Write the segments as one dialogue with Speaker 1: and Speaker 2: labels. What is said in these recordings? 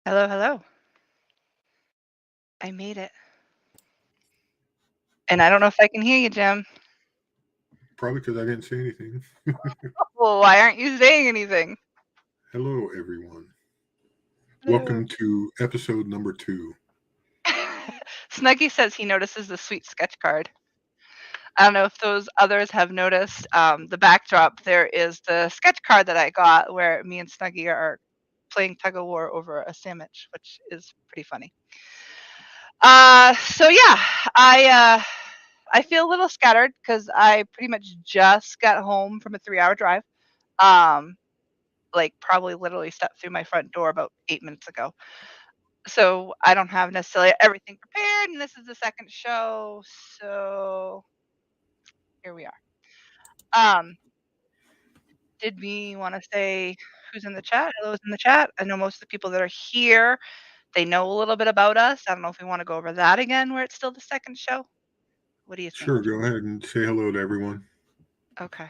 Speaker 1: Hello, hello. I made it. And I don't know if I can hear you, Jim.
Speaker 2: Probably because I didn't say anything.
Speaker 1: Well, why aren't you saying anything?
Speaker 2: Hello, everyone.
Speaker 1: Hello.
Speaker 2: Welcome to episode number 2.
Speaker 1: Snuggy says he notices the sweet sketch card. I don't know if those others have noticed the backdrop. There is the sketch card that I got where me and Snuggy are playing tug of war over a sandwich, which is pretty funny. So yeah, I feel a little scattered because I pretty much just got home from a 3-hour drive. Like probably literally stepped through my front door about 8 minutes ago. So I don't have necessarily everything prepared, and this is the second show, so here we are. Um, did we wanna say who's in the chat? Hello's in the chat. I know most of the people that are here, they know a little bit about us. I don't know if we wanna go over that again where it's still the second show. What do you think?
Speaker 2: Sure, go ahead and say hello to everyone.
Speaker 1: Okay.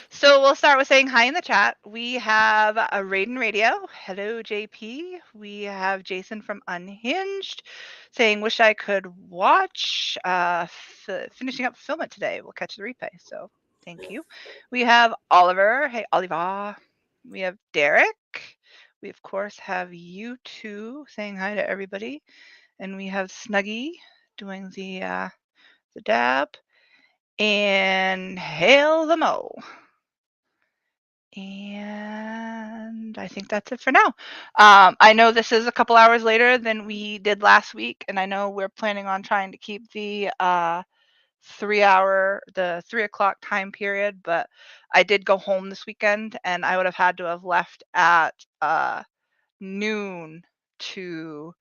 Speaker 1: So we'll start with saying hi in the chat. We have a Raiden Radio. Hello, JP. We have Jason from Unhinged saying, "Wish I could watch. Finishing up fulfillment today. We'll catch the replay." So thank you. We have Oliver. Hey, Oliver. We have Derek. We of course have you two saying hi to everybody, and we have Snuggy doing the dab, and Hail the Mo. And I think that's it for now. I know this is a couple hours later than we did last week, and I know we're planning on trying to keep the 3 o'clock time period, but I did go home this weekend, and I would have had to have left at noon to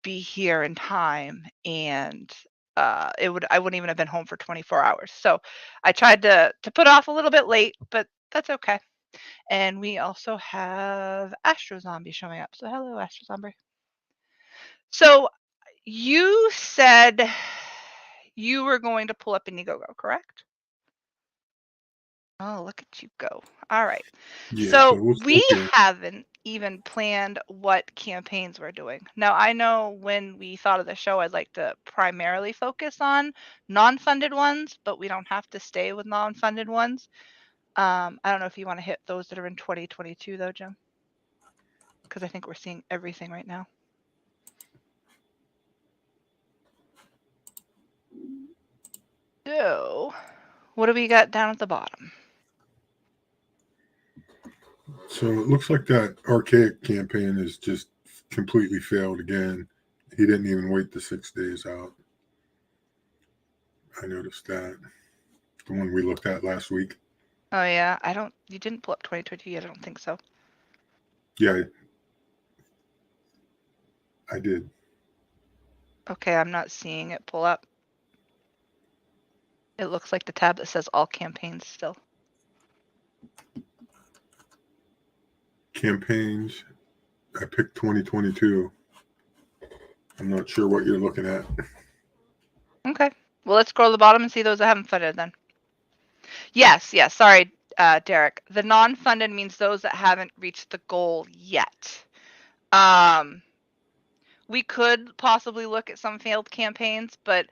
Speaker 1: be here in time, and I wouldn't even have been home for 24 hours. So I tried to put off a little bit late, but that's okay. And we also have Astro Zombie showing up. So hello, Astro Zombie. So you said you were going to pull up Indiegogo, correct? Oh, look at you go. All right.
Speaker 2: Yeah, so
Speaker 1: So
Speaker 2: we'll
Speaker 1: we
Speaker 2: start there.
Speaker 1: haven't even planned what campaigns we're doing. Now, I know when we thought of the show, I'd like to primarily focus on non-funded ones, but we don't have to stay with non-funded ones. I don't know if you want to hit those that are in 2022 though, Jim, because I think we're seeing everything right now. So, what do we got down at the bottom?
Speaker 2: So it looks like that archaic campaign is just completely failed again. He didn't even wait the 6 days out. I noticed that. The one we looked at last week.
Speaker 1: Oh yeah, you didn't pull up 2022 yet, I don't think so.
Speaker 2: Yeah, I did.
Speaker 1: Okay, I'm not seeing it pull up. It looks like the tab that says all campaigns still.
Speaker 2: Campaigns. I picked 2022. I'm not sure what you're looking at.
Speaker 1: Okay. Well, let's scroll to the bottom and see those that haven't funded then. Yes, sorry, Derek. The non-funded means those that haven't reached the goal yet. We could possibly look at some failed campaigns, but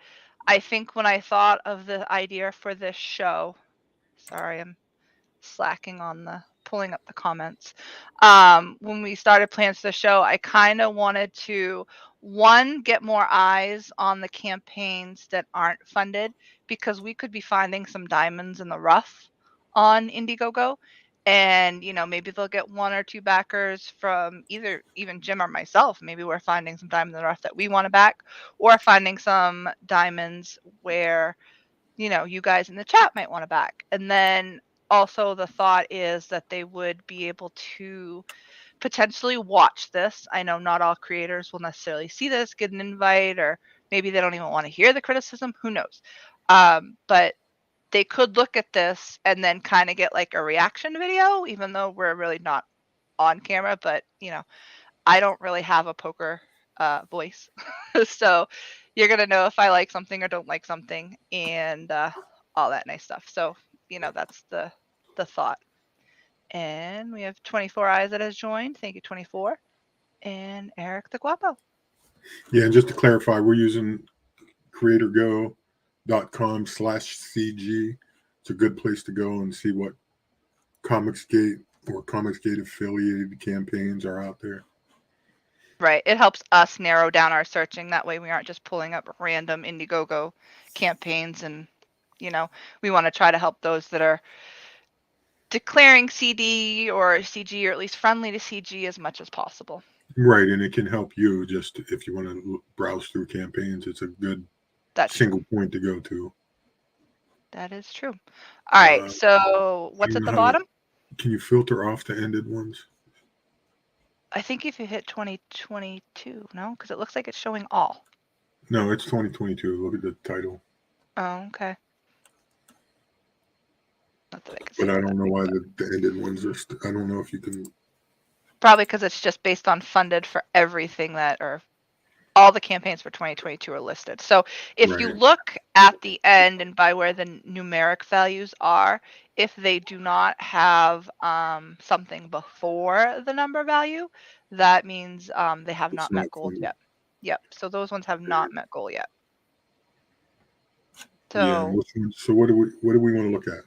Speaker 1: I think when I thought of the idea for this show, sorry, I'm slacking on the pulling up the comments. When we started plans for the show, I kind of wanted to get more eyes on the campaigns that aren't funded, because we could be finding some diamonds in the rough on Indiegogo, and maybe they'll get one or two backers from even Jim or myself. Maybe we're finding some diamonds in the rough that we want to back, or finding some diamonds where you guys in the chat might want to back. And then also the thought is that they would be able to potentially watch this. I know not all creators will necessarily see this, get an invite, or maybe they don't even want to hear the criticism. Who knows? But they could look at this and then kind of get like a reaction video, even though we're really not on camera. But I don't really have a poker voice, so you're gonna know if I like something or don't like something, and all that nice stuff. So that's the thought. And we have 24 eyes that has joined. Thank you, 24. And Eric the Guapo.
Speaker 2: Yeah, and just to clarify, we're using creatorgo.com/CG. It's a good place to go and see what Comicsgate or Comicsgate affiliated campaigns are out there.
Speaker 1: Right. It helps us narrow down our searching. That way we aren't just pulling up random Indiegogo campaigns. And, we want to try to help those that are declaring CD or CG, or at least friendly to CG, as much as possible.
Speaker 2: Right, and it can help you just if you want to browse through campaigns. It's a good single point to go to.
Speaker 1: That is true. All right, so what's at the bottom?
Speaker 2: Can you filter off the ended ones?
Speaker 1: I think if you hit 2022, no? Because it looks like it's showing all.
Speaker 2: No, it's 2022. Look at the title.
Speaker 1: Oh, okay. Not that I can see.
Speaker 2: But I don't know why the ended ones are. I don't know if you can.
Speaker 1: Probably because it's just based on funded for everything that, or all the campaigns for 2022 are listed. So if you look at the end and by where the numeric values are, if they do not have something before the number value, that means they have not met goal yet. Yep. So those ones have not met goal yet. So
Speaker 2: yeah. So what do we want to look at?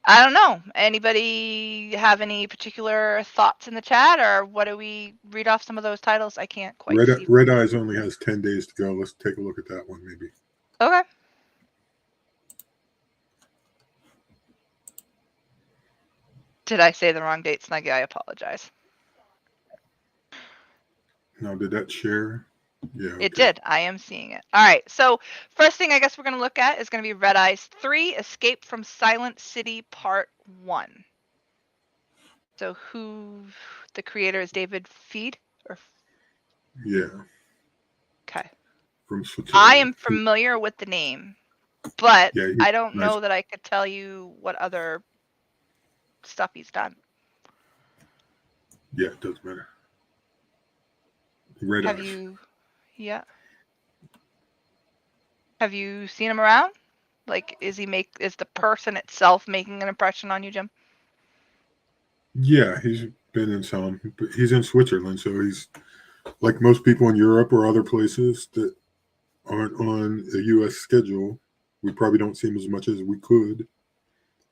Speaker 1: I don't know. Anybody have any particular thoughts in the chat, or what do we read off some of those titles? I can't quite see.
Speaker 2: Red Eyes only has 10 days to go. Let's take a look at that one, maybe.
Speaker 1: Okay. Did I say the wrong date, Snuggy? I apologize.
Speaker 2: No, did that share? Yeah. Okay.
Speaker 1: It did. I am seeing it. All right. So first thing I guess we're going to look at is going to be Red Eyes 3, Escape from Silent City Part 1. So the creator is David Feed?
Speaker 2: Yeah.
Speaker 1: Okay.
Speaker 2: From Switzerland.
Speaker 1: I am familiar with the name, but I don't know that I could tell you what other stuff he's done.
Speaker 2: Yeah, it doesn't matter. Red Eyes.
Speaker 1: Yeah. Have you seen him around? Like, is the person itself making an impression on you, Jim?
Speaker 2: Yeah, he's been in some. But he's in Switzerland, so he's like most people in Europe or other places that aren't on a U.S. schedule. We probably don't see him as much as we could,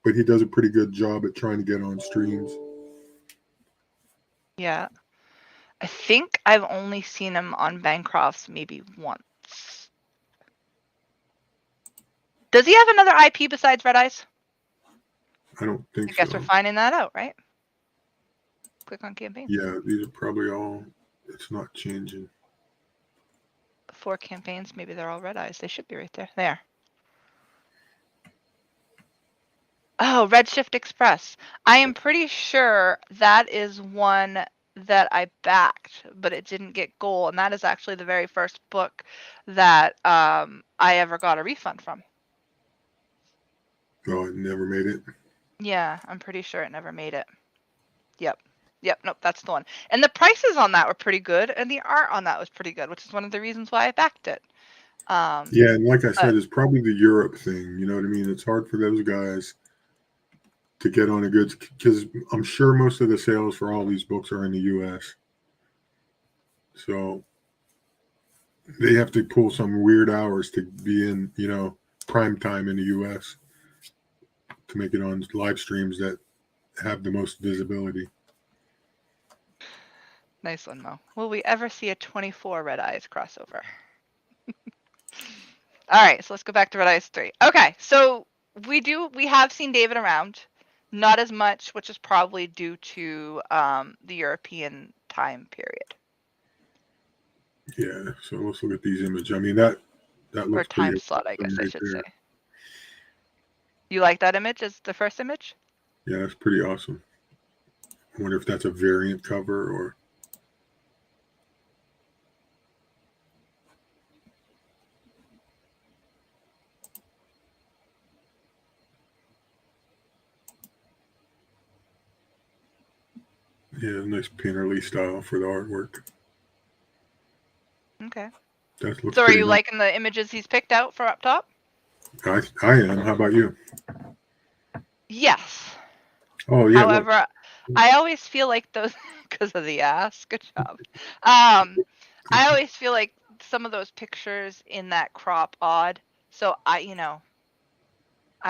Speaker 2: but he does a pretty good job at trying to get on streams.
Speaker 1: Yeah. I think I've only seen him on Bancrofts maybe once. Does he have another IP besides Red Eyes?
Speaker 2: I don't think so.
Speaker 1: I guess we're finding that out, right? Click on campaign.
Speaker 2: Yeah, these are probably all. It's not changing.
Speaker 1: 4 campaigns. Maybe they're all Red Eyes. They should be right there. There. Oh, Redshift Express. I am pretty sure that is one that I backed, but it didn't get goal. And that is actually the very first book that I ever got a refund from.
Speaker 2: Oh, it never made it?
Speaker 1: Yeah, I'm pretty sure it never made it. Yep. Nope, that's the one. And the prices on that were pretty good, and the art on that was pretty good, which is one of the reasons why I backed it.
Speaker 2: Yeah, and like I said, it's probably the Europe thing. You know what I mean? It's hard for those guys to get on a good, because I'm sure most of the sales for all these books are in the U.S. So they have to pull some weird hours to be in, prime time in the U.S. to make it on live streams that have the most visibility.
Speaker 1: Nice one, Mo. Will we ever see a 24 Red Eyes crossover? All right, so let's go back to Red Eyes 3. Okay, so we have seen David around. Not as much, which is probably due to the European time period.
Speaker 2: Yeah, so let's look at these images. I mean, that looks
Speaker 1: or time slot, I guess I should say. You like that image as the first image?
Speaker 2: Yeah, that's pretty awesome. I wonder if that's a variant cover or. Yeah, nice Painterly style for the artwork.
Speaker 1: Okay.
Speaker 2: That looks
Speaker 1: so are you
Speaker 2: nice.
Speaker 1: liking the images he's picked out for up top?
Speaker 2: I am. How about you?
Speaker 1: Yes.
Speaker 2: Oh, yeah.
Speaker 1: However, I always feel like those because of the ass. Good job. I always feel like some of those pictures in that crop odd. So I'd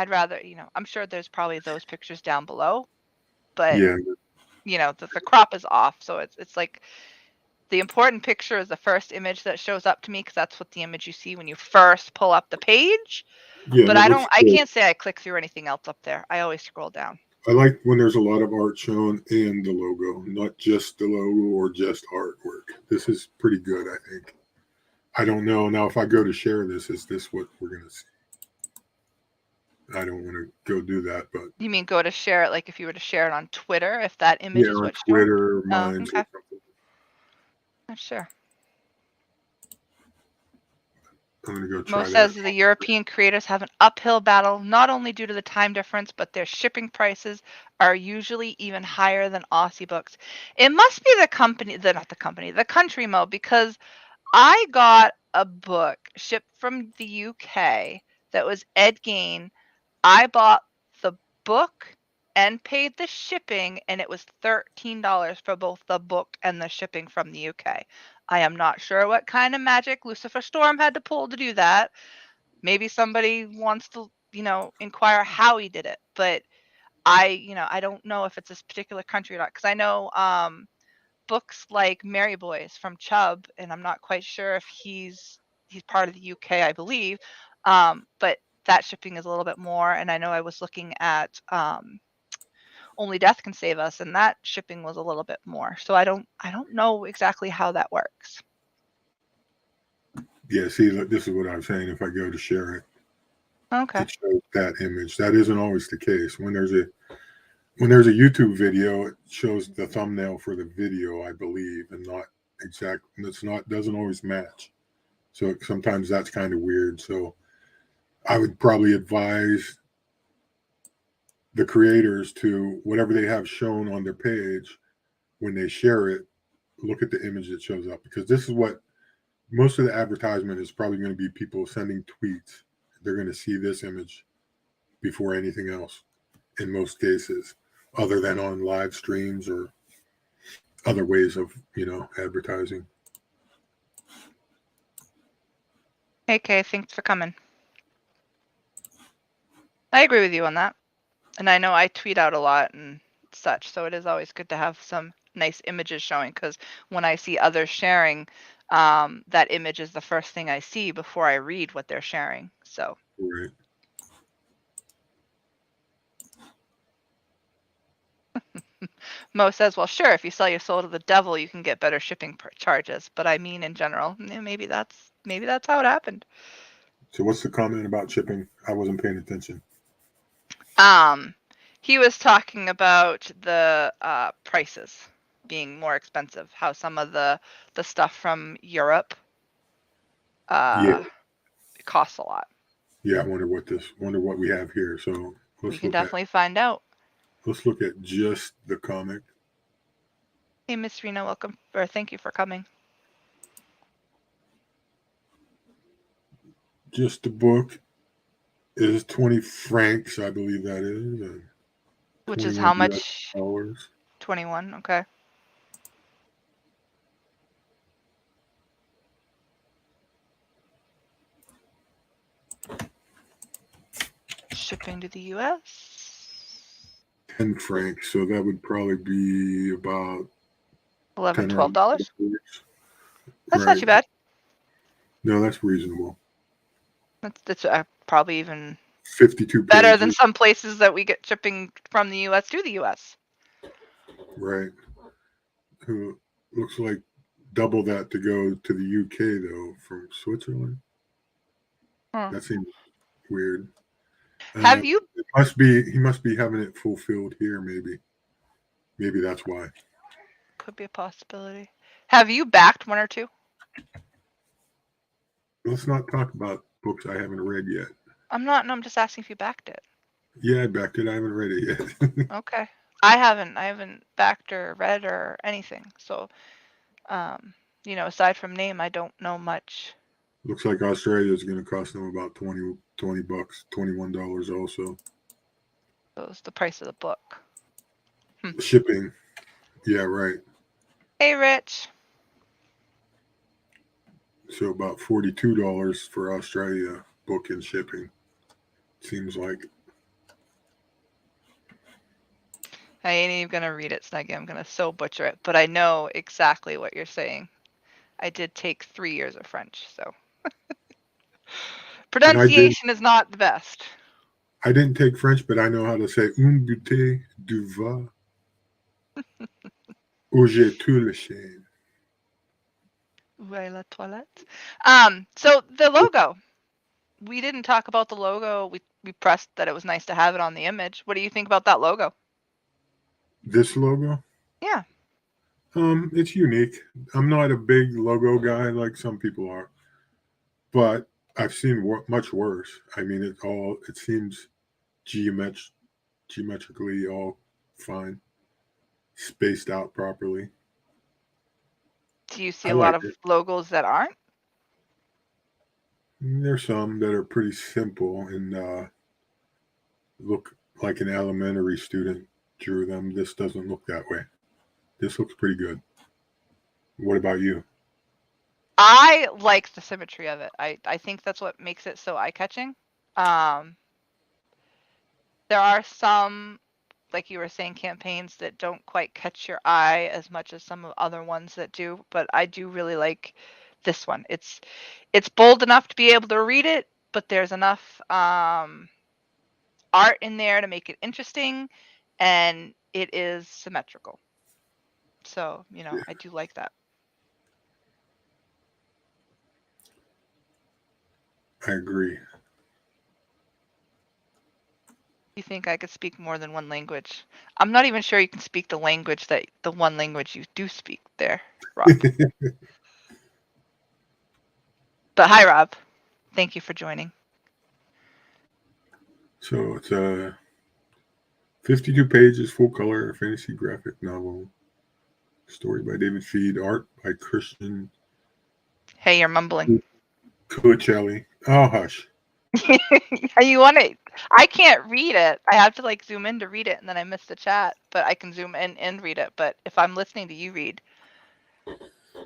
Speaker 1: rather, I'm sure there's probably those pictures down below, but
Speaker 2: Yeah,
Speaker 1: the crop is off. So it's like the important picture is the first image that shows up to me because that's what the image you see when you first pull up the page.
Speaker 2: yeah,
Speaker 1: But
Speaker 2: and it looks
Speaker 1: I
Speaker 2: good.
Speaker 1: can't say I click through anything else up there. I always scroll down.
Speaker 2: I like when there's a lot of art shown and the logo, not just the logo or just artwork. This is pretty good, I think. I don't know. Now, if I go to share this, is this what we're going to see? I don't want to go do that, but
Speaker 1: You mean go to share it like if you were to share it on Twitter, if that image
Speaker 2: yeah,
Speaker 1: is
Speaker 2: on
Speaker 1: what's shown?
Speaker 2: Twitter,
Speaker 1: Oh,
Speaker 2: Minds, or
Speaker 1: okay.
Speaker 2: something.
Speaker 1: Sure.
Speaker 2: I'm going to go
Speaker 1: Mo
Speaker 2: try that.
Speaker 1: says the European creators have an uphill battle, not only due to the time difference, but their shipping prices are usually even higher than Aussie books. It must be the company, not the company, the country, Mo, because I got a book shipped from the UK that was Ed Gain. I bought the book and paid the shipping, and it was $13 for both the book and the shipping from the UK. I am not sure what kind of magic Lucifer Storm had to pull to do that. Maybe somebody wants to, inquire how he did it, but I don't know if it's this particular country or not because I know books like Mary Boys from Chubb, and I'm not quite sure if he's part of the UK, I believe, but that shipping is a little bit more. And I know I was looking at Only Death Can Save Us, and that shipping was a little bit more. So I don't know exactly how that works.
Speaker 2: Yeah, see, look, this is what I'm saying. If I go to share it,
Speaker 1: Okay.
Speaker 2: it shows that image. That isn't always the case. When there's a YouTube video, it shows the thumbnail for the video, I believe, and not exact. It's not doesn't always match. So sometimes that's kind of weird. So I would probably advise the creators to whatever they have shown on their page when they share it, look at the image that shows up because this is what most of the advertisement is probably going to be people sending tweets. They're going to see this image before anything else in most cases, other than on live streams or other ways of, advertising.
Speaker 1: Hey, Kay, thanks for coming. I agree with you on that. And I know I tweet out a lot and such, so it is always good to have some nice images showing because when I see others sharing, that image is the first thing I see before I read what they're sharing. So.
Speaker 2: Right.
Speaker 1: Mo says, well, sure, if you sell your soul to the devil, you can get better shipping charges. But I mean, in general, maybe that's how it happened.
Speaker 2: So what's the comment about shipping? I wasn't paying attention.
Speaker 1: He was talking about the prices being more expensive. How some of the stuff from Europe costs a lot.
Speaker 2: Yeah, I wonder what we have here. So
Speaker 1: we can definitely find out.
Speaker 2: Let's look at just the comic.
Speaker 1: Hey, Miss Rena, welcome, or thank you for coming.
Speaker 2: Just the book is 20 francs, I believe that is.
Speaker 1: Which is how much?
Speaker 2: $21.
Speaker 1: 21, okay. Shipping to the U.S.
Speaker 2: 10 francs, so that would probably be about
Speaker 1: $11, $12. That's not too bad.
Speaker 2: No, that's reasonable.
Speaker 1: That's probably even
Speaker 2: 52
Speaker 1: better
Speaker 2: pages.
Speaker 1: than some places that we get shipping from the U.S. to the U.S.
Speaker 2: Right. Looks like double that to go to the UK though from Switzerland. That seems weird.
Speaker 1: Have you?
Speaker 2: He must be having it fulfilled here. Maybe that's why.
Speaker 1: Could be a possibility. Have you backed one or two?
Speaker 2: Let's not talk about books I haven't read yet.
Speaker 1: I'm just asking if you backed it.
Speaker 2: Yeah, I backed it. I haven't read it yet.
Speaker 1: Okay. I haven't backed or read or anything. So, aside from name, I don't know much.
Speaker 2: Looks like Australia is going to cost them about $20 bucks, $21 also.
Speaker 1: So it's the price of the book.
Speaker 2: Shipping. Yeah, right.
Speaker 1: Hey, Rich.
Speaker 2: So about $42 for Australia book and shipping. Seems like.
Speaker 1: I ain't even gonna read it, Snuggie. I'm gonna so butcher it, but I know exactly what you're saying. I did take 3 years of French, so
Speaker 2: And
Speaker 1: pronunciation is not the best.
Speaker 2: I didn't take French, but I know how to say une bouteille du vin. Où j'ai tout le chien.
Speaker 1: Où est la toilette? So the logo. We didn't talk about the logo. We pressed that it was nice to have it on the image. What do you think about that logo?
Speaker 2: This logo?
Speaker 1: Yeah.
Speaker 2: It's unique. I'm not a big logo guy like some people are, but I've seen much worse. I mean, it seems geometrically all fine, spaced out properly.
Speaker 1: Do you see
Speaker 2: I
Speaker 1: a lot
Speaker 2: like
Speaker 1: of
Speaker 2: it.
Speaker 1: logos that aren't?
Speaker 2: There's some that are pretty simple and look like an elementary student drew them. This doesn't look that way. This looks pretty good. What about you?
Speaker 1: I like the symmetry of it. I think that's what makes it so eye-catching. There are some, like you were saying, campaigns that don't quite catch your eye as much as some of other ones that do, but I do really like this one. It's bold enough to be able to read it, but there's enough art in there to make it interesting, and it is symmetrical. So,
Speaker 2: Yeah.
Speaker 1: I do like that.
Speaker 2: I agree.
Speaker 1: You think I could speak more than one language? I'm not even sure you can speak the one language you do speak there, Rob. But hi, Rob. Thank you for joining.
Speaker 2: So it's 52 pages, full color fantasy graphic novel. Story by David Feed, art by Christian
Speaker 1: Hey, you're mumbling.
Speaker 2: Cuccelli. Oh, hush.
Speaker 1: You want it? I can't read it. I have to like zoom in to read it, and then I miss the chat. But I can zoom in and read it. But if I'm listening to you read,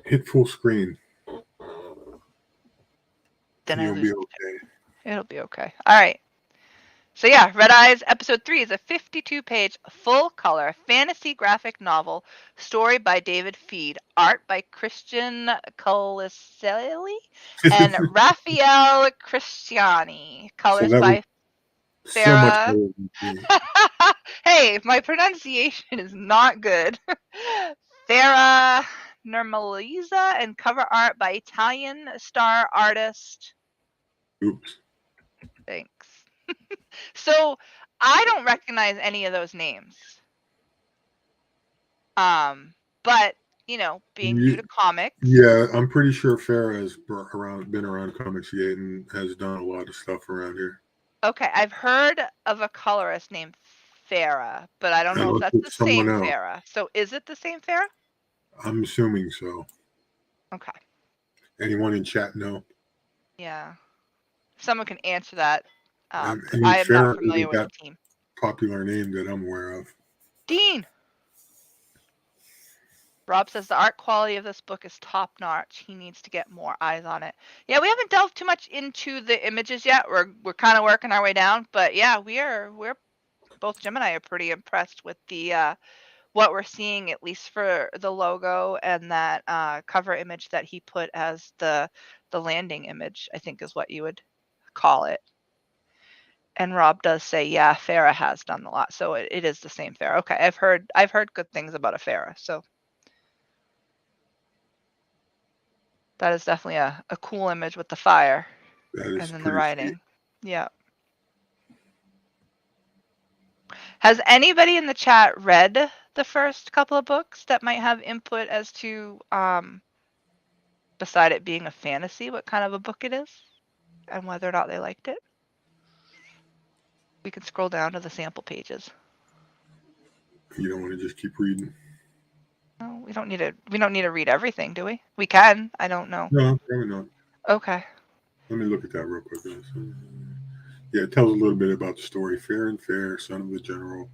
Speaker 2: Hit full screen.
Speaker 1: then
Speaker 2: You'll be okay.
Speaker 1: It'll be okay. All right. So yeah, Red Eyes episode 3 is a 52-page full-color fantasy graphic novel, story by David Feed, art by Christian Cuccelli and Raphael Cristiani,
Speaker 2: So
Speaker 1: colors
Speaker 2: that was
Speaker 1: by
Speaker 2: so much
Speaker 1: Farah.
Speaker 2: better than me.
Speaker 1: Hey, my pronunciation is not good. Farah Normaliza, and cover art by Italian star artist.
Speaker 2: Oops.
Speaker 1: Thanks. So I don't recognize any of those names. But being new to comics.
Speaker 2: Yeah, I'm pretty sure Farah has been around Comicsgate and has done a lot of stuff around here.
Speaker 1: Okay, I've heard of a colorist named Farah, but I don't know if
Speaker 2: Unless
Speaker 1: that's the
Speaker 2: it's someone
Speaker 1: same
Speaker 2: else.
Speaker 1: Farah. So is it the same Farah?
Speaker 2: I'm assuming so.
Speaker 1: Okay.
Speaker 2: Anyone in chat know?
Speaker 1: Yeah. If someone can answer that.
Speaker 2: I
Speaker 1: I
Speaker 2: mean,
Speaker 1: am not
Speaker 2: Farah
Speaker 1: familiar
Speaker 2: isn't
Speaker 1: with
Speaker 2: that
Speaker 1: the team.
Speaker 2: popular name that I'm aware of.
Speaker 1: Dean. Rob says the art quality of this book is top notch. He needs to get more eyes on it. Yeah, we haven't delved too much into the images yet. We're kind of working our way down, but yeah, we're both Jim and I are pretty impressed with the what we're seeing, at least for the logo and that cover image that he put as the landing image, I think is what you would call it. And Rob does say, yeah, Farah has done a lot, so it is the same Farah. Okay, I've heard good things about a Farah, so that is definitely a cool image with the fire and then the writing. Sweet. Yeah. Has anybody in the chat read the first couple of books that might have input as to, beside it being a fantasy, what kind of a book it is and whether or not they liked it? We can scroll down to the sample pages.
Speaker 2: You don't want to just keep reading.
Speaker 1: No, we don't need to read everything, do we? We can. I don't know.
Speaker 2: No, probably not.
Speaker 1: Okay.
Speaker 2: Let me look at that real quick. Yeah, it tells a little bit about the story. Fair and Fair, son of the general.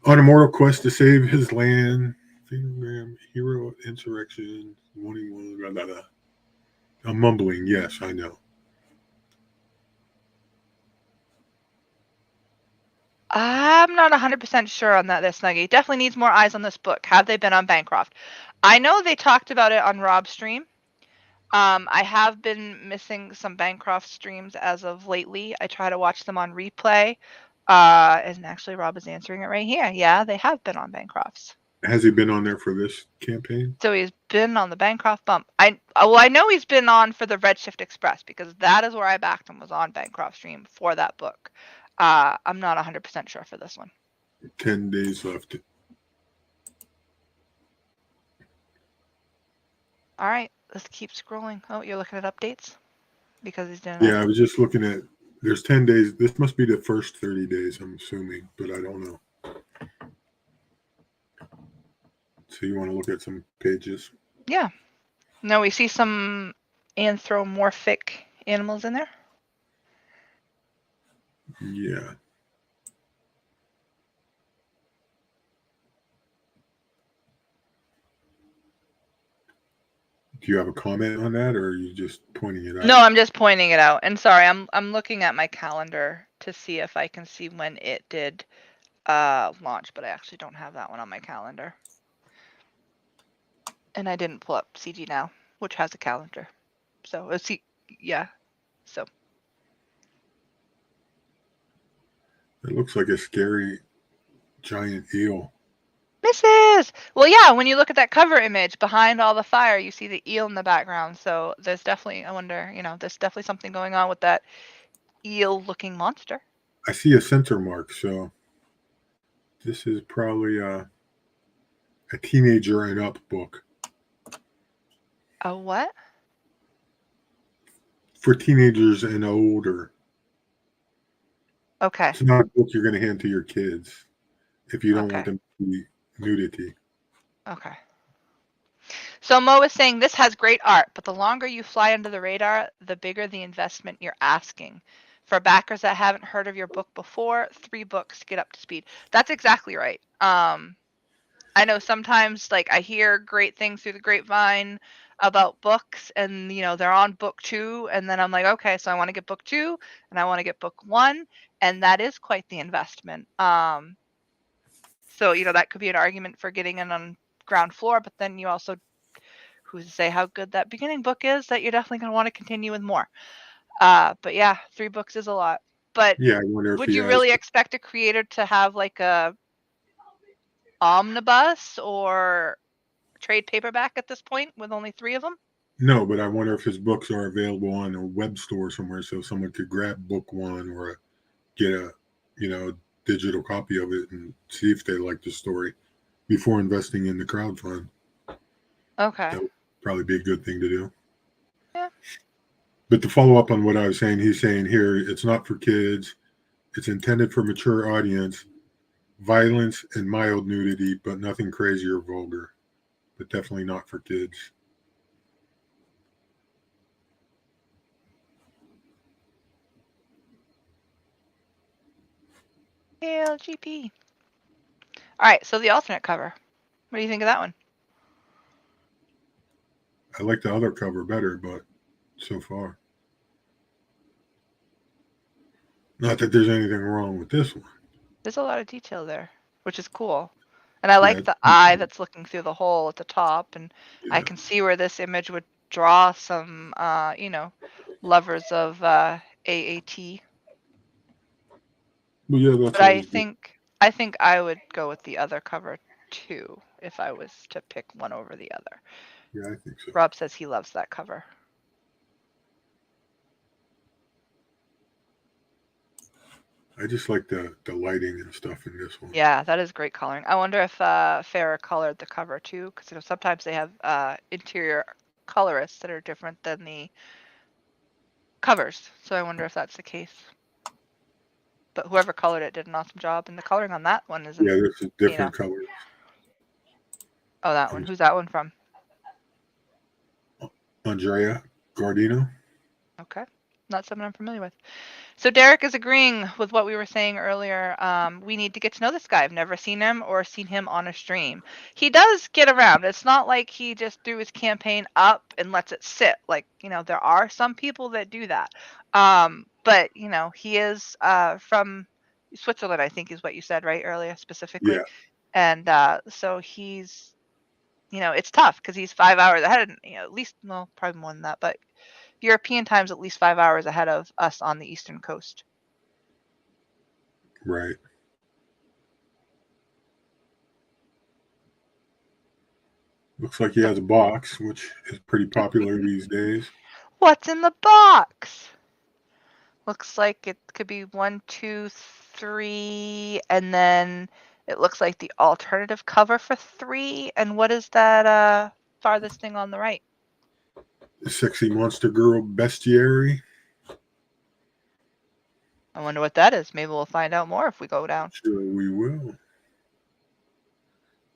Speaker 2: On a mortal quest to save his land, Stenogram, hero insurrection, warning one, blah, blah, blah. I'm mumbling. Yes, I know.
Speaker 1: I'm not 100% sure on that, this Snuggie. Definitely needs more eyes on this book. Have they been on Bancroft? I know they talked about it on Rob's stream. I have been missing some Bancroft streams as of lately. I try to watch them on replay. And actually, Rob is answering it right here. Yeah, they have been on Bancrofts.
Speaker 2: Has he been on there for this campaign?
Speaker 1: So he's been on the Bancroft bump. I know he's been on for the Redshift Express because that is where I backed him, was on Bancroft stream for that book. I'm not 100% sure for this one.
Speaker 2: 10 days left.
Speaker 1: All right, let's keep scrolling. Oh, you're looking at updates? Because he's doing
Speaker 2: Yeah, I was just looking at, there's 10 days. This must be the first 30 days, I'm assuming, but I don't know. So you want to look at some pages?
Speaker 1: Yeah. No, we see some anthropomorphic animals in there.
Speaker 2: Yeah. Do you have a comment on that, or are you just pointing it out?
Speaker 1: No, I'm just pointing it out. And sorry, I'm looking at my calendar to see if I can see when it did launch, but I actually don't have that one on my calendar. And I didn't pull up CG Now, which has a calendar. So let's see. Yeah. So
Speaker 2: It looks like a scary giant eel.
Speaker 1: Mrs. Well, yeah, when you look at that cover image behind all the fire, you see the eel in the background. So there's definitely, I wonder, there's definitely something going on with that eel-looking monster.
Speaker 2: I see a center mark, so this is probably a teenager and up book.
Speaker 1: A what?
Speaker 2: For teenagers and older.
Speaker 1: Okay.
Speaker 2: It's not a book you're going to hand to your kids if you don't want them to see nudity.
Speaker 1: Okay. So Mo is saying this has great art, but the longer you fly under the radar, the bigger the investment you're asking. For backers that haven't heard of your book before, 3 books to get up to speed. That's exactly right. I know sometimes, like, I hear great things through the grapevine about books, and they're on book 2, and then I'm like, okay, so I want to get book 2 and I want to get book 1, and that is quite the investment. So that could be an argument for getting in on ground floor, but then you also, who's to say how good that beginning book is, that you're definitely going to want to continue with more. But yeah, 3 books is a lot. But
Speaker 2: yeah, I wonder if
Speaker 1: would you really expect a creator to have like a omnibus or trade paperback at this point with only 3 of them?
Speaker 2: No, but I wonder if his books are available on a web store somewhere, so someone could grab book 1 or get a digital copy of it and see if they like the story before investing in the crowdfund.
Speaker 1: Okay.
Speaker 2: That would probably be a good thing to do.
Speaker 1: Yeah.
Speaker 2: But to follow up on what I was saying, he's saying here, it's not for kids. It's intended for mature audience. Violence and mild nudity, but nothing crazy or vulgar. But definitely not for kids.
Speaker 1: LGP. All right, so the alternate cover. What do you think of that one?
Speaker 2: I like the other cover better, but so far. Not that there's anything wrong with this one.
Speaker 1: There's a lot of detail there, which is cool. And I like the eye that's looking through the hole at the top, and I can see where this image would draw some, lovers of AAT.
Speaker 2: Well, yeah, that's.
Speaker 1: But I think I would go with the other cover too if I was to pick one over the other.
Speaker 2: Yeah, I think so.
Speaker 1: Rob says he loves that cover.
Speaker 2: I just like the lighting and stuff in this one.
Speaker 1: Yeah, that is great coloring. I wonder if Farrah colored the cover too, because sometimes they have interior colorists that are different than the covers. So I wonder if that's the case. But whoever colored it did an awesome job, and the coloring on that one is
Speaker 2: there's a different colors.
Speaker 1: Oh, that one. Who's that one from?
Speaker 2: Andrea Gardino.
Speaker 1: Okay, not someone I'm familiar with. So Derek is agreeing with what we were saying earlier. We need to get to know this guy. I've never seen him or seen him on a stream. He does get around. It's not like he just threw his campaign up and lets it sit. Like, there are some people that do that. But, he is from Switzerland, I think is what you said, right, earlier specifically.
Speaker 2: Yeah.
Speaker 1: And so he's, it's tough because he's 5 hours ahead, at least, well, probably more than that, but European time's at least 5 hours ahead of us on the Eastern Coast.
Speaker 2: Right. Looks like he has a box, which is pretty popular these days.
Speaker 1: What's in the box? Looks like it could be 1, 2, 3, and then it looks like the alternative cover for 3. And what is that farthest thing on the right?
Speaker 2: The Sexy Monster Girl Bestiary.
Speaker 1: I wonder what that is. Maybe we'll find out more if we go down.
Speaker 2: Sure, we will.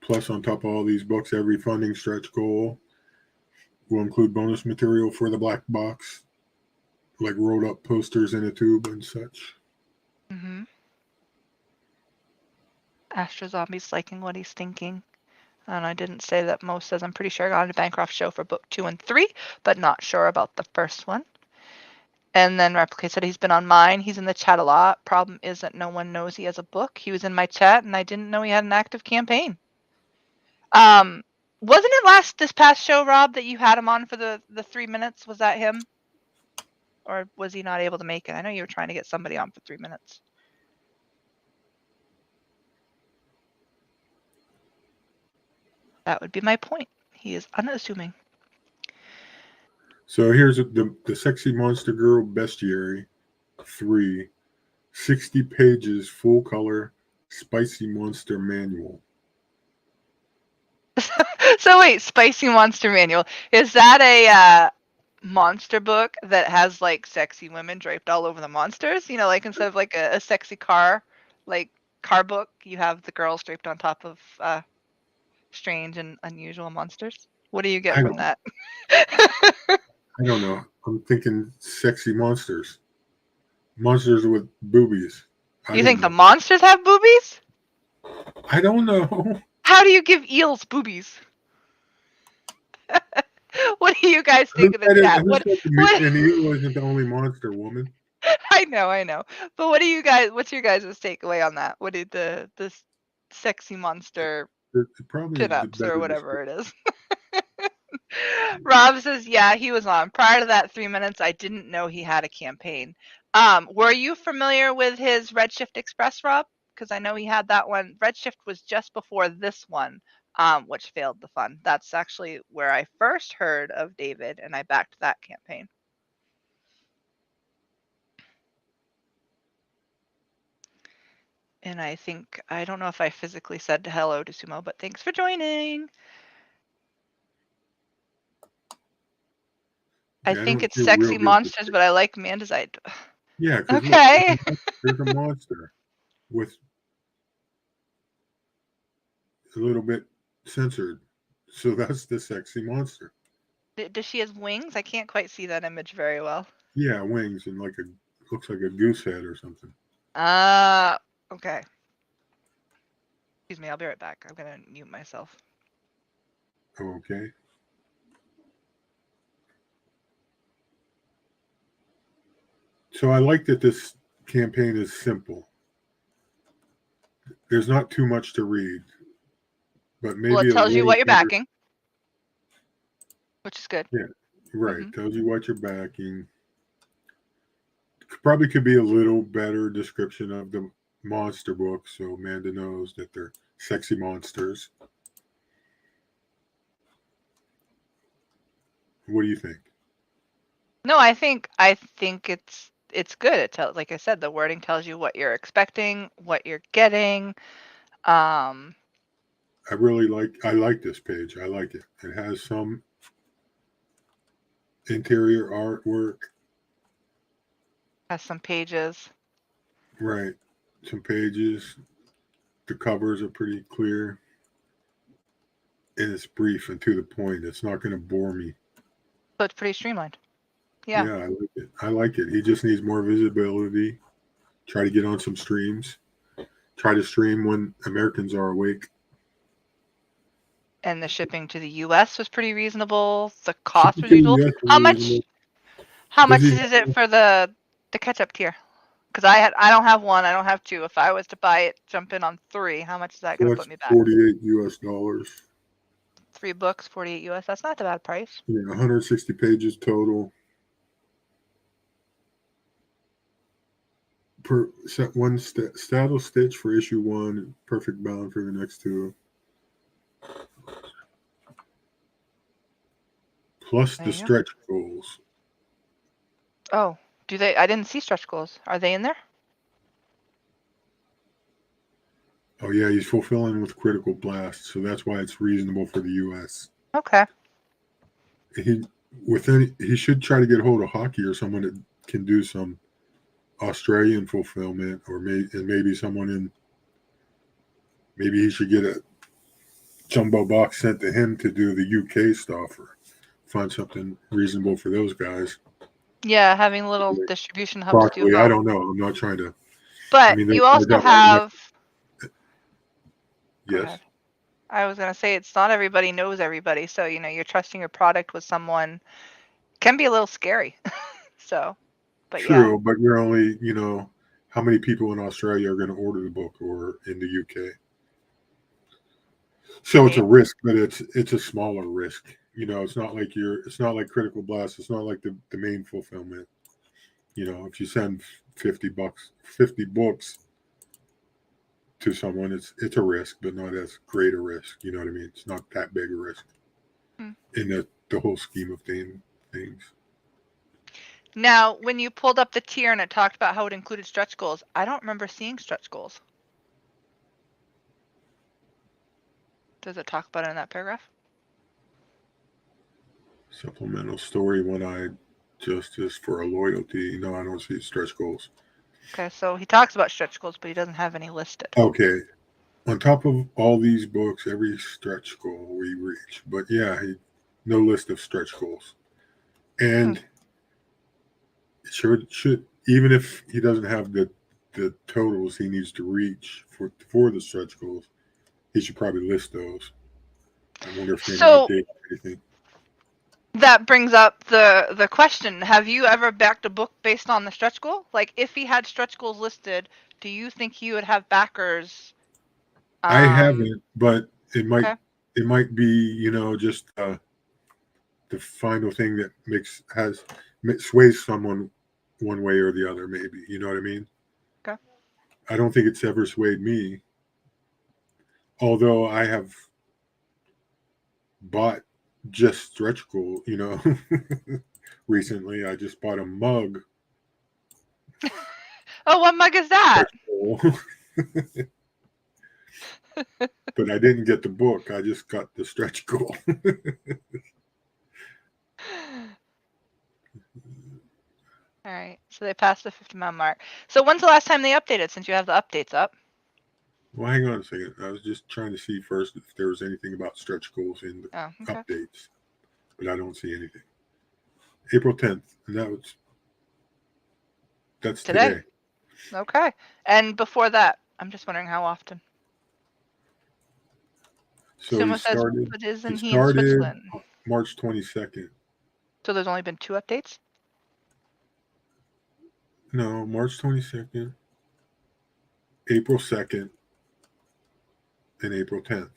Speaker 2: Plus, on top of all these books, every funding stretch goal will include bonus material for the black box, like rolled up posters in a tube and such.
Speaker 1: Mm-hmm. Astro Zombie's liking what he's thinking. And I didn't say that. Mo says, I'm pretty sure I got on a Bancroft show for book 2 and 3, but not sure about the first one. And then Replicate said he's been on mine. He's in the chat a lot. Problem is that no one knows he has a book. He was in my chat, and I didn't know he had an active campaign. Wasn't it this past show, Rob, that you had him on for the 3 minutes? Was that him? Or was he not able to make it? I know you were trying to get somebody on for 3 minutes. That would be my point. He is unassuming.
Speaker 2: So here's the Sexy Monster Girl Bestiary 3, 60 pages, full color, Spicy Monster Manual.
Speaker 1: So wait, Spicy Monster Manual. Is that a monster book that has like sexy women draped all over the monsters? Like instead of like a sexy car book, you have the girls draped on top of strange and unusual monsters. What do you get from that?
Speaker 2: I don't know. I'm thinking sexy monsters. Monsters with boobies.
Speaker 1: You think the monsters have boobies?
Speaker 2: I don't know.
Speaker 1: How do you give eels boobies? What do you guys think of the chat?
Speaker 2: An eel isn't the only monster, woman.
Speaker 1: I know. But what's your guys' takeaway on that? What did the sexy monster pinups or whatever it is? Rob says, yeah, he was on. Prior to that 3 minutes, I didn't know he had a campaign. Were you familiar with his Redshift Express, Rob? Because I know he had that one. Redshift was just before this one, which failed the fun. That's actually where I first heard of David, and I backed that campaign. And I don't know if I physically said hello to Sumo, but thanks for joining. I think it's Sexy Monsters, but I like Mandazite.
Speaker 2: Yeah.
Speaker 1: Okay.
Speaker 2: Look, there's a monster with a little bit censored. So that's the Sexy Monster.
Speaker 1: Does she have wings? I can't quite see that image very well.
Speaker 2: Yeah, wings and looks like a goose head or something.
Speaker 1: Okay. Excuse me, I'll be right back. I'm going to mute myself.
Speaker 2: Okay. So I like that this campaign is simple. There's not too much to read, but maybe
Speaker 1: it tells you what you're backing, which is good.
Speaker 2: Yeah, right. Mm-hmm. Tells you what you're backing. Probably could be a little better description of the monster book, so Amanda knows that they're sexy monsters. What do you think?
Speaker 1: No, I think it's good. It tells, like I said, the wording tells you what you're expecting, what you're getting.
Speaker 2: I like this page. I like it. It has some interior artwork.
Speaker 1: Has some pages.
Speaker 2: Right. Some pages. The covers are pretty clear. And it's brief and to the point. It's not going to bore me.
Speaker 1: So it's pretty streamlined. Yeah.
Speaker 2: I like it. I like it. He just needs more visibility. Try to get on some streams. Try to stream when Americans are awake.
Speaker 1: And the shipping to the US was pretty reasonable. The cost
Speaker 2: Shipping
Speaker 1: was
Speaker 2: to the
Speaker 1: reasonable.
Speaker 2: US is
Speaker 1: How
Speaker 2: reasonable.
Speaker 1: much how
Speaker 2: Does
Speaker 1: much
Speaker 2: he
Speaker 1: is it for the catch-up tier? Because I don't have one, I don't have two. If I was to buy it, jump in on 3, how much is that
Speaker 2: So
Speaker 1: gonna
Speaker 2: that's
Speaker 1: put me back?
Speaker 2: 48 US dollars.
Speaker 1: 3 books, 48 US. That's not a bad price.
Speaker 2: Yeah, 160 pages total. Per set one staddle stitch for issue 1, perfect bound for the next 2. Plus
Speaker 1: There
Speaker 2: the
Speaker 1: you go.
Speaker 2: stretch goals.
Speaker 1: Oh, do they I didn't see stretch goals. Are they in there?
Speaker 2: Oh yeah, he's fulfilling with critical blast, so that's why it's reasonable for the US.
Speaker 1: Okay.
Speaker 2: He should try to get hold of hockey or someone that can do some Australian fulfillment, or maybe someone in. Maybe he should get a jumbo box sent to him to do the UK stuff, or find something reasonable for those guys.
Speaker 1: Yeah, having little distribution hubs do
Speaker 2: Broccoli, I
Speaker 1: help.
Speaker 2: don't know. I'm not trying to. I
Speaker 1: But
Speaker 2: mean, those
Speaker 1: you
Speaker 2: guys
Speaker 1: also
Speaker 2: have all the.
Speaker 1: have Go
Speaker 2: Yes.
Speaker 1: ahead. I was gonna say it's not everybody knows everybody, so you're trusting your product with someone can be a little scary. So, but yeah,
Speaker 2: True, but you're only, how many people in Australia are going to order the book, or in the UK? So it's a
Speaker 1: maybe.
Speaker 2: risk, but it's a smaller risk. It's not like Critical Blast. It's not like the main fulfillment. If you send 50 books to someone, it's a risk, but not as great a risk. You know what I mean? It's not that big a risk
Speaker 1: Hmm.
Speaker 2: in the whole scheme of things.
Speaker 1: Now, when you pulled up the tier and it talked about how it included stretch goals, I don't remember seeing stretch goals. Does it talk about it in that paragraph?
Speaker 2: Supplemental story, one-eyed justice for a loyalty. No, I don't see stretch goals.
Speaker 1: Okay, so he talks about stretch goals, but he doesn't have any listed.
Speaker 2: Okay. On top of all these books, every stretch goal we reach. But yeah, no list of stretch goals. And should even if he doesn't have the totals he needs to reach for the stretch goals, he should probably list those. I wonder if they're going to
Speaker 1: So
Speaker 2: update anything.
Speaker 1: that brings up the question: have you ever backed a book based on the stretch goal? Like, if he had stretch goals listed, do you think he would have backers?
Speaker 2: I haven't, but
Speaker 1: Okay.
Speaker 2: it might be just the final thing that sways someone one way or the other. Maybe, you know what I mean.
Speaker 1: Okay.
Speaker 2: I don't think it's ever swayed me, although I have bought just stretch goal. Recently I just bought a mug.
Speaker 1: Oh, what mug is that?
Speaker 2: But I didn't get the book. I just got the stretch goal.
Speaker 1: All right, so they passed the 50-mile mark. So when's the last time they updated, since you have the updates up?
Speaker 2: Well, hang on a second. I was just trying to see first if there was anything about stretch goals in the
Speaker 1: Okay.
Speaker 2: updates, but I don't see anything. April 10th, and that's today.
Speaker 1: Okay. And before that, I'm just wondering how often.
Speaker 2: So
Speaker 1: Sumo says, but
Speaker 2: he
Speaker 1: isn't he in
Speaker 2: started
Speaker 1: Switzerland?
Speaker 2: March 22nd.
Speaker 1: So there's only been 2 updates?
Speaker 2: No, March 22nd, April 2nd, and April 10th.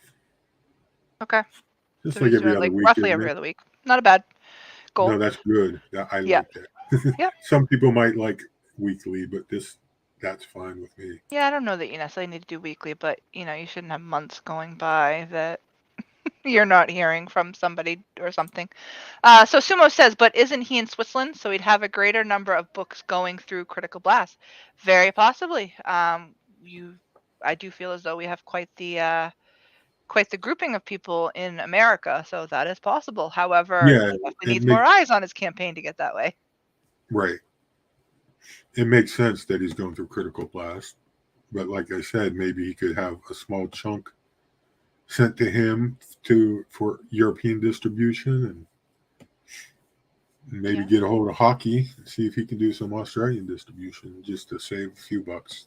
Speaker 1: Okay.
Speaker 2: Just
Speaker 1: So
Speaker 2: like
Speaker 1: he's
Speaker 2: every
Speaker 1: doing
Speaker 2: other
Speaker 1: like
Speaker 2: week,
Speaker 1: roughly
Speaker 2: isn't
Speaker 1: every
Speaker 2: it?
Speaker 1: other week. Not a bad goal.
Speaker 2: No, that's good. I
Speaker 1: Yeah.
Speaker 2: like that.
Speaker 1: Yep.
Speaker 2: Some people might like weekly, but that's fine with me.
Speaker 1: Yeah, I don't know that you necessarily need to do weekly, but you shouldn't have months going by that you're not hearing from somebody or something. So Sumo says, but isn't he in Switzerland? So he'd have a greater number of books going through Critical Blast. Very possibly. I do feel as though we have quite the grouping of people in America, so that is possible. However,
Speaker 2: Yeah,
Speaker 1: he definitely
Speaker 2: it
Speaker 1: needs more
Speaker 2: makes
Speaker 1: eyes on his campaign to get that way.
Speaker 2: right. It makes sense that he's going through Critical Blast, but like I said, maybe he could have a small chunk sent to him for European distribution, and Maybe
Speaker 1: Yeah.
Speaker 2: get a hold of Hockey and see if he can do some Australian distribution just to save a few bucks.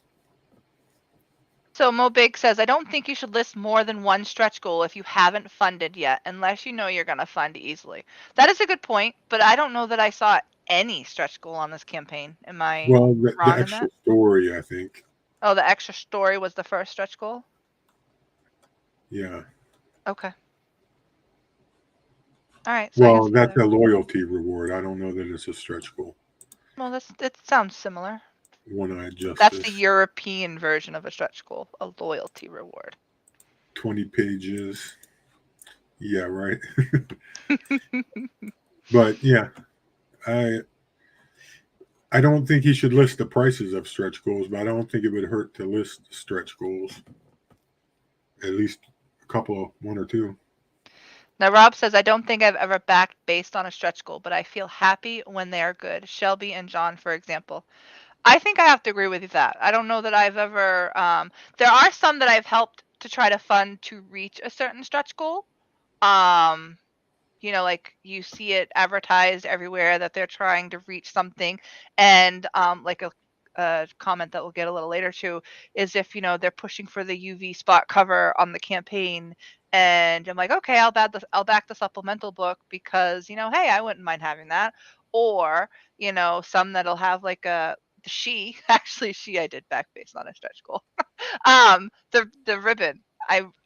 Speaker 1: So Mo Big says, I don't think you should list more than one stretch goal if you haven't funded yet, unless you know you're going to fund easily. That is a good point, but I don't know that I saw any stretch goal on this campaign. Am I
Speaker 2: Well, the
Speaker 1: wrong in
Speaker 2: extra
Speaker 1: that?
Speaker 2: story, I think.
Speaker 1: Oh, the extra story was the first stretch goal?
Speaker 2: Yeah.
Speaker 1: Okay. All right. So I
Speaker 2: Well,
Speaker 1: guess
Speaker 2: that's a loyalty reward. I don't know that it's a stretch goal.
Speaker 1: well, it sounds similar.
Speaker 2: One-eyed
Speaker 1: That's the
Speaker 2: justice.
Speaker 1: European version of a stretch goal, a loyalty reward.
Speaker 2: 20 pages. Yeah, right. But yeah, I I don't think he should list the prices of stretch goals, but I don't think it would hurt to list stretch goals. At least a couple, one or two.
Speaker 1: Now, Rob says, I don't think I've ever backed based on a stretch goal, but I feel happy when they are good. Shelby and John, for example. I think I have to agree with you that. I don't know that I've ever, there are some that I've helped to try to fund to reach a certain stretch goal. Like you see it advertised everywhere that they're trying to reach something. And like a comment that we'll get a little later too is if they're pushing for the UV spot cover on the campaign, and I'm like, okay, I'll back the supplemental book because hey, I wouldn't mind having that. Or some that'll have like a she actually she I did back based on a stretch goal. The ribbon.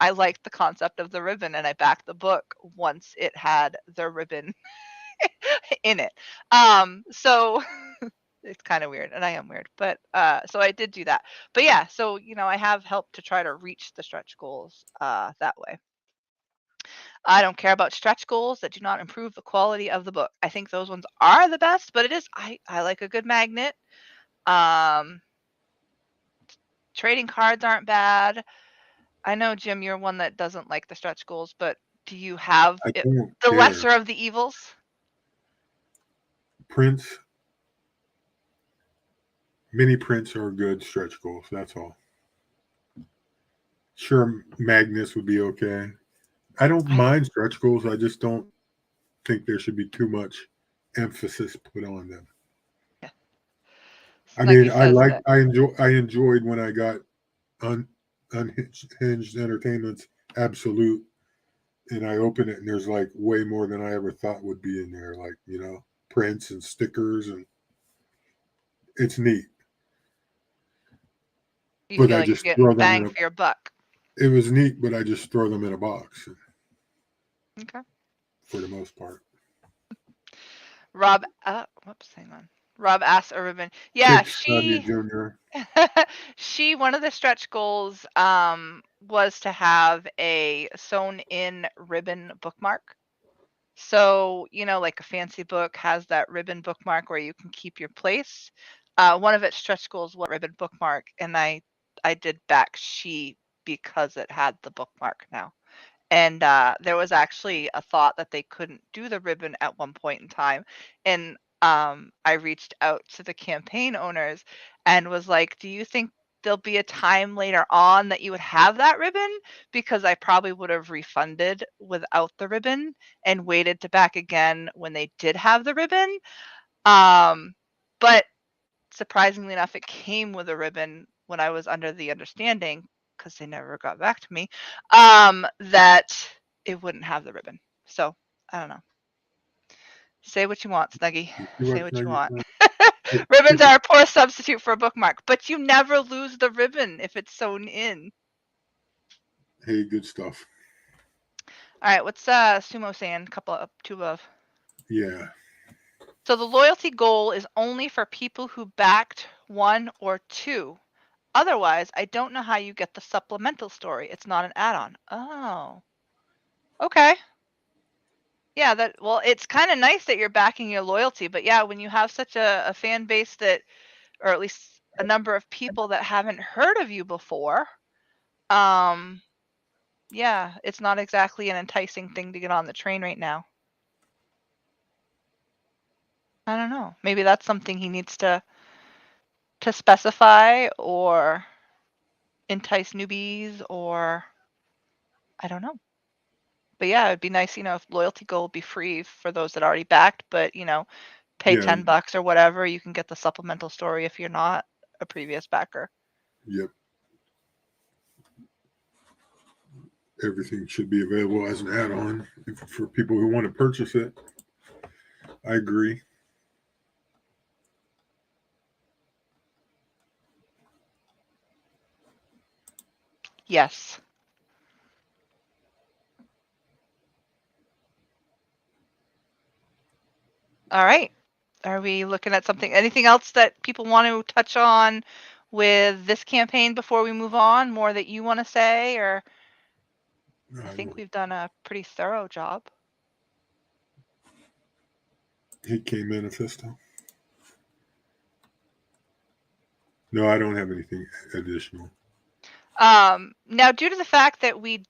Speaker 1: I liked the concept of the ribbon, and I backed the book once it had the ribbon in it. So it's kind of weird, and I am weird, but so I did do that. But yeah, so I have helped to try to reach the stretch goals that way. I don't care about stretch goals that do not improve the quality of the book. I think those ones are the best, but I like a good magnet. Um, Trading cards aren't bad. I know, Jim, you're one that doesn't like the stretch goals, but do you have
Speaker 2: I
Speaker 1: it,
Speaker 2: don't
Speaker 1: the
Speaker 2: care.
Speaker 1: lesser of the evils?
Speaker 2: Prints, mini prints are good stretch goals. That's all. Sure, magnets would be okay. I don't mind stretch goals. I just don't think there should be too much emphasis put on them.
Speaker 1: Yeah.
Speaker 2: I mean,
Speaker 1: Snuggy says that.
Speaker 2: I enjoyed when I got unhinged entertainment's absolute, and I open it and there's like way more than I ever thought would be in there, like prints and stickers, and it's neat.
Speaker 1: You
Speaker 2: But
Speaker 1: feel
Speaker 2: I
Speaker 1: like you're
Speaker 2: just
Speaker 1: getting
Speaker 2: throw them
Speaker 1: bang
Speaker 2: in a.
Speaker 1: for your buck.
Speaker 2: It was neat, but I just throw them in a box
Speaker 1: Okay.
Speaker 2: for the most part.
Speaker 1: Rob, whoops, hang on. Rob asks a ribbon. Yeah,
Speaker 2: Kick Snubby Jr.
Speaker 1: one of the stretch goals was to have a sewn in ribbon bookmark. So, like a fancy book has that ribbon bookmark where you can keep your place. One of its stretch goals was ribbon bookmark, and I did back she because it had the bookmark now. And there was actually a thought that they couldn't do the ribbon at one point in time. And I reached out to the campaign owners and was like, do you think there'll be a time later on that you would have that ribbon? Because I probably would have refunded without the ribbon and waited to back again when they did have the ribbon. But surprisingly enough, it came with a ribbon when I was under the understanding, because they never got back to me, that it wouldn't have the ribbon. So I don't know. Say what you want, Snuggy.
Speaker 2: You see
Speaker 1: Say
Speaker 2: what
Speaker 1: what you
Speaker 2: Snuggy
Speaker 1: want.
Speaker 2: said?
Speaker 1: Ribbons are a poor substitute for a bookmark, but you never lose the ribbon if it's sewn in.
Speaker 2: Hey, good stuff.
Speaker 1: All right, what's Sumo saying? Couple up, two above.
Speaker 2: Yeah.
Speaker 1: So the loyalty goal is only for people who backed one or two. Otherwise, I don't know how you get the supplemental story. It's not an add-on. Oh. Okay. Yeah, it's kind of nice that you're backing your loyalty, but yeah, when you have such a fan base that, or at least a number of people that haven't heard of you before, um, yeah, it's not exactly an enticing thing to get on the train right now. I don't know. Maybe that's something he needs to specify or entice newbies, or I don't know. But yeah, it'd be nice, if Loyalty Gold will be free for those that already backed, but pay
Speaker 2: Yeah.
Speaker 1: $10 or whatever, you can get the supplemental story if you're not a previous backer.
Speaker 2: Yep. Everything should be available as an add-on for people who want to purchase it. I agree.
Speaker 1: Yes. All right. Are we looking at anything else that people want to touch on with this campaign before we move on? More that you want to say, or I think we've done a pretty thorough job.
Speaker 2: HK Manifesto. No, I don't have anything additional.
Speaker 1: Now, due to the fact that we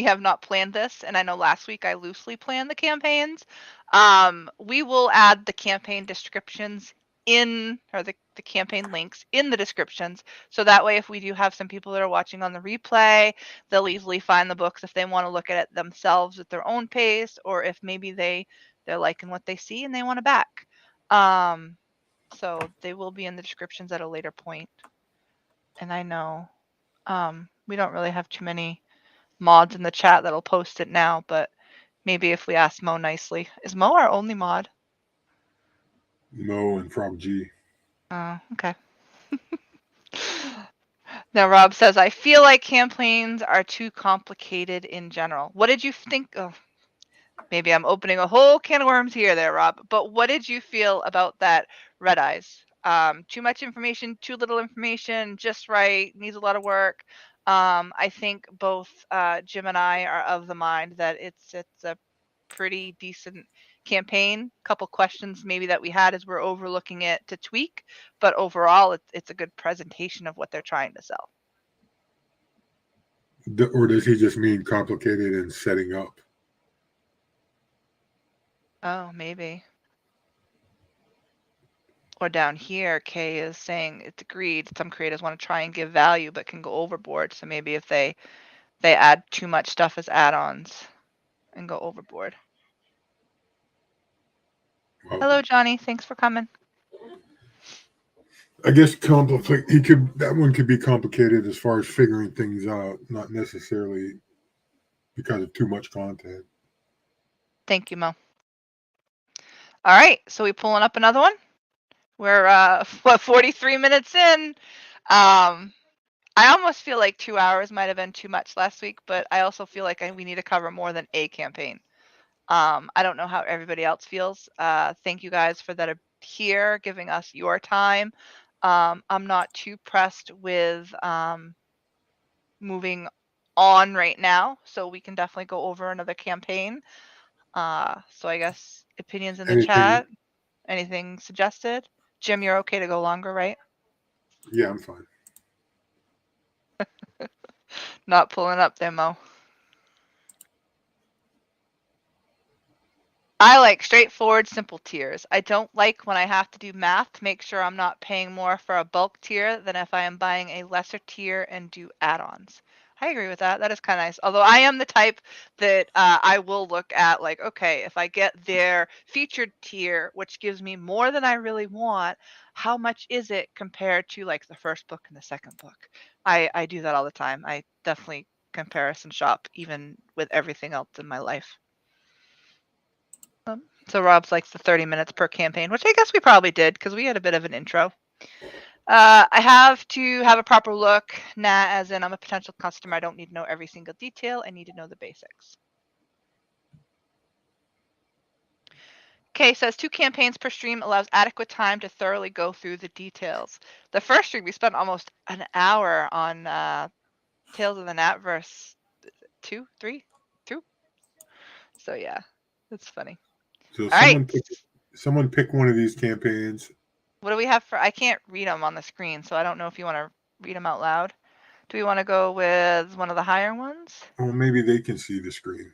Speaker 1: have not planned this, and I know last week I loosely planned the campaigns, we will add the campaign descriptions or the campaign links in the descriptions. So that way, if we do have some people that are watching on the replay, they'll easily find the books if they want to look at it themselves at their own pace, or if maybe they're liking what they see and they want to back. So they will be in the descriptions at a later point. And I know we don't really have too many mods in the chat that'll post it now, but maybe if we ask Mo nicely. Is Mo our only mod?
Speaker 2: Mo and Frog G.
Speaker 1: Oh, okay. Now Rob says, I feel like campaigns are too complicated in general. What did you think? Oh, maybe I'm opening a whole can of worms here there, Rob. But what did you feel about that Red Eyes? Too much information, too little information, just right, needs a lot of work. I think both Jim and I are of the mind that it's a pretty decent campaign. Couple questions maybe that we had as we're overlooking it to tweak, but overall it's a good presentation of what they're trying to sell.
Speaker 2: Or does he just mean complicated in setting up?
Speaker 1: Oh, maybe. Or down here, Kay is saying it's agreed. Some creators want to try and give value, but can go overboard. So maybe if they add too much stuff as add-ons and go overboard. Well, hello, Johnny. Thanks for coming.
Speaker 2: I guess that one could be complicated as far as figuring things out, not necessarily because of too much content.
Speaker 1: Thank you, Mo. All right, so we pulling up another one. We're 43 minutes in. I almost feel like 2 hours might have been too much last week, but I also feel like we need to cover more than a campaign. I don't know how everybody else feels. Thank you guys for that here, giving us your time. I'm not too pressed with moving on right now, so we can definitely go over another campaign. So I guess opinions in the chat. Anything suggested? Jim, you're okay to go longer, right?
Speaker 2: Yeah, I'm fine.
Speaker 1: Not pulling up there, Mo. I like straightforward, simple tiers. I don't like when I have to do math to make sure I'm not paying more for a bulk tier than if I am buying a lesser tier and do add-ons. I agree with that. That is kind of nice. Although I am the type that I will look at like, okay, if I get their featured tier, which gives me more than I really want, how much is it compared to like the first book and the second book? I do that all the time. I definitely comparison shop even with everything else in my life. So Rob's likes the 30 minutes per campaign, which I guess we probably did because we had a bit of an intro. I have to have a proper look, as in I'm a potential customer. I don't need to know every single detail. I need to know the basics. Okay, says 2 campaigns per stream allows adequate time to thoroughly go through the details. The first stream, we spent almost an hour on Tales of the Natverse 2. So yeah, that's funny.
Speaker 2: So
Speaker 1: All
Speaker 2: someone pick one of these campaigns.
Speaker 1: What do we have for? I can't read them on the screen, so I don't know if you want to read them out loud. Do we want to go with one of the higher ones?
Speaker 2: Well, maybe they can see the screen.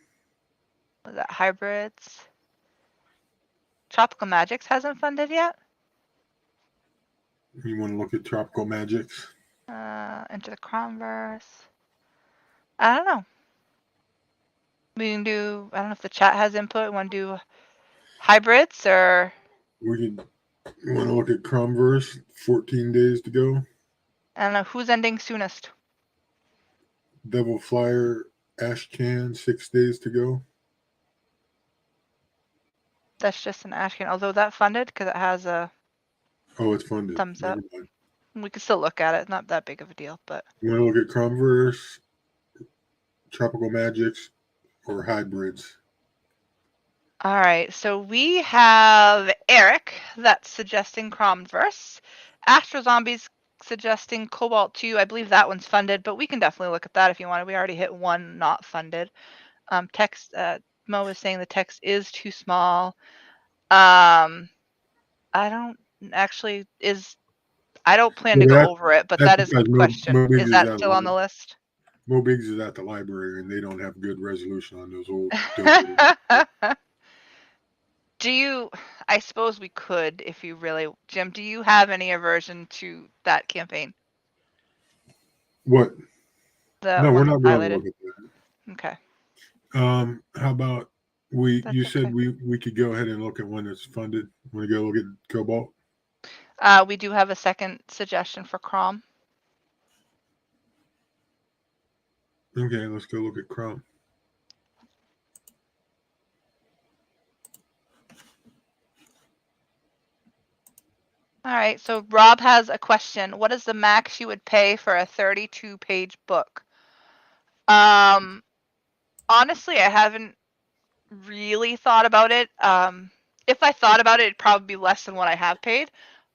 Speaker 1: Was that hybrids? Tropical Magics hasn't funded yet.
Speaker 2: You want to look at Tropical Magics?
Speaker 1: Into the Cromverse. I don't know. We can do, I don't know if the chat has input. We want to do hybrids or?
Speaker 2: We can, you want to look at Cromverse, 14 days to go.
Speaker 1: I don't know, who's ending soonest?
Speaker 2: Devil Flyer, Ashcan, 6 days to go.
Speaker 1: That's just an Ashcan, although that funded because it has a
Speaker 2: Oh, it's funded.
Speaker 1: thumbs up.
Speaker 2: Never mind.
Speaker 1: We could still look at it. Not that big of a deal, but.
Speaker 2: You want to look at Cromverse, Tropical Magics, or hybrids?
Speaker 1: All right, so we have Eric that's suggesting Cromverse. Astro Zombies suggesting Cobalt 2. I believe that one's funded, but we can definitely look at that if you want. We already hit one not funded. Text, Mo is saying the text is too small. I don't actually I don't plan to go over it, but that is a good question. Is that still on the list?
Speaker 2: Mo Biggs is at the library, and they don't have good resolution on those old.
Speaker 1: Do you? I suppose we could if you really, Jim. Do you have any aversion to that campaign?
Speaker 2: What?
Speaker 1: No,
Speaker 2: we're not going to look at that.
Speaker 1: Okay.
Speaker 2: How about you said we could go ahead and look at when it's funded. Want to go look at Cobalt?
Speaker 1: We do have a second suggestion for Crom.
Speaker 2: Okay, let's go look at Crom.
Speaker 1: All right, so Rob has a question. What is the max you would pay for a 32-page book? Honestly, I haven't really thought about it. If I thought about it, it'd probably be less than what I have paid.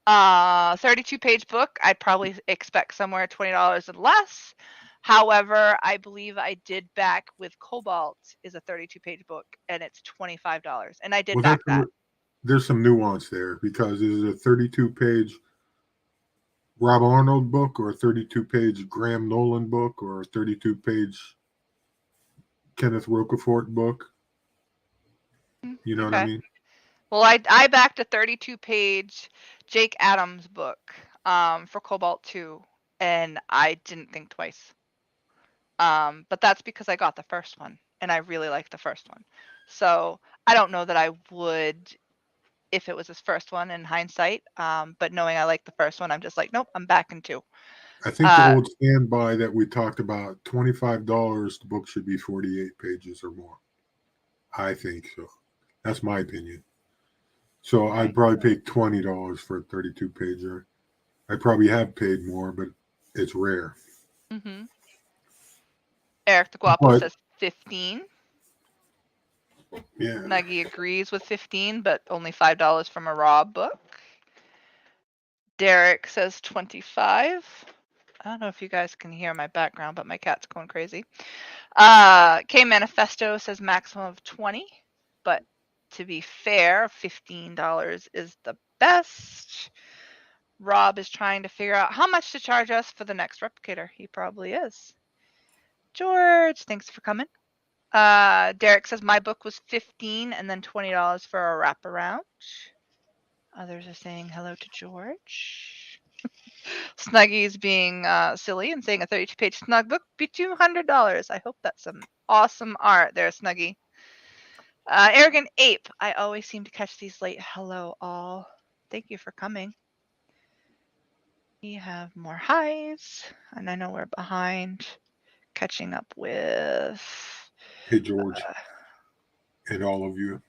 Speaker 1: 32-page book, I'd probably expect somewhere $20 and less. However, I believe I did back with Cobalt is a 32-page book, and it's $25, and I did back that.
Speaker 2: There's some nuance there because is it a 32-page Rob Arnold book or a 32-page Graham Nolan book or a 32-page Kenneth Roquefort book? You know what I mean?
Speaker 1: Well, I backed a 32-page Jake Adams book for Cobalt 2, and I didn't think twice. But that's because I got the first one, and I really liked the first one. So I don't know that I would if it was his first one in hindsight. But knowing I like the first one, I'm just like, nope, I'm backing 2.
Speaker 2: I think the old standby that we talked about, $25, the book should be 48 pages or more. I think so. That's my opinion. So I'd probably pay $20 for a 32-pager. I probably have paid more, but it's rare.
Speaker 1: Mm-hmm. Eric the Guapo says 15.
Speaker 2: Yeah.
Speaker 1: Nuggy agrees with 15, but only $5 from a Rob book. Derek says 25. I don't know if you guys can hear my background, but my cat's going crazy. K Manifesto says maximum of 20, but to be fair, $15 is the best. Rob is trying to figure out how much to charge us for the next replicator. He probably is. George, thanks for coming. Derek says my book was $15 and then $20 for a wraparound. Others are saying hello to George. Snuggy's being silly and saying a 32-page snug book be $200. I hope that's some awesome art there, Snuggy. Arrogant Ape. I always seem to catch these late. Hello, all. Thank you for coming. We have more highs, and I know we're behind. Catching up with.
Speaker 2: Hey, George. And all of you.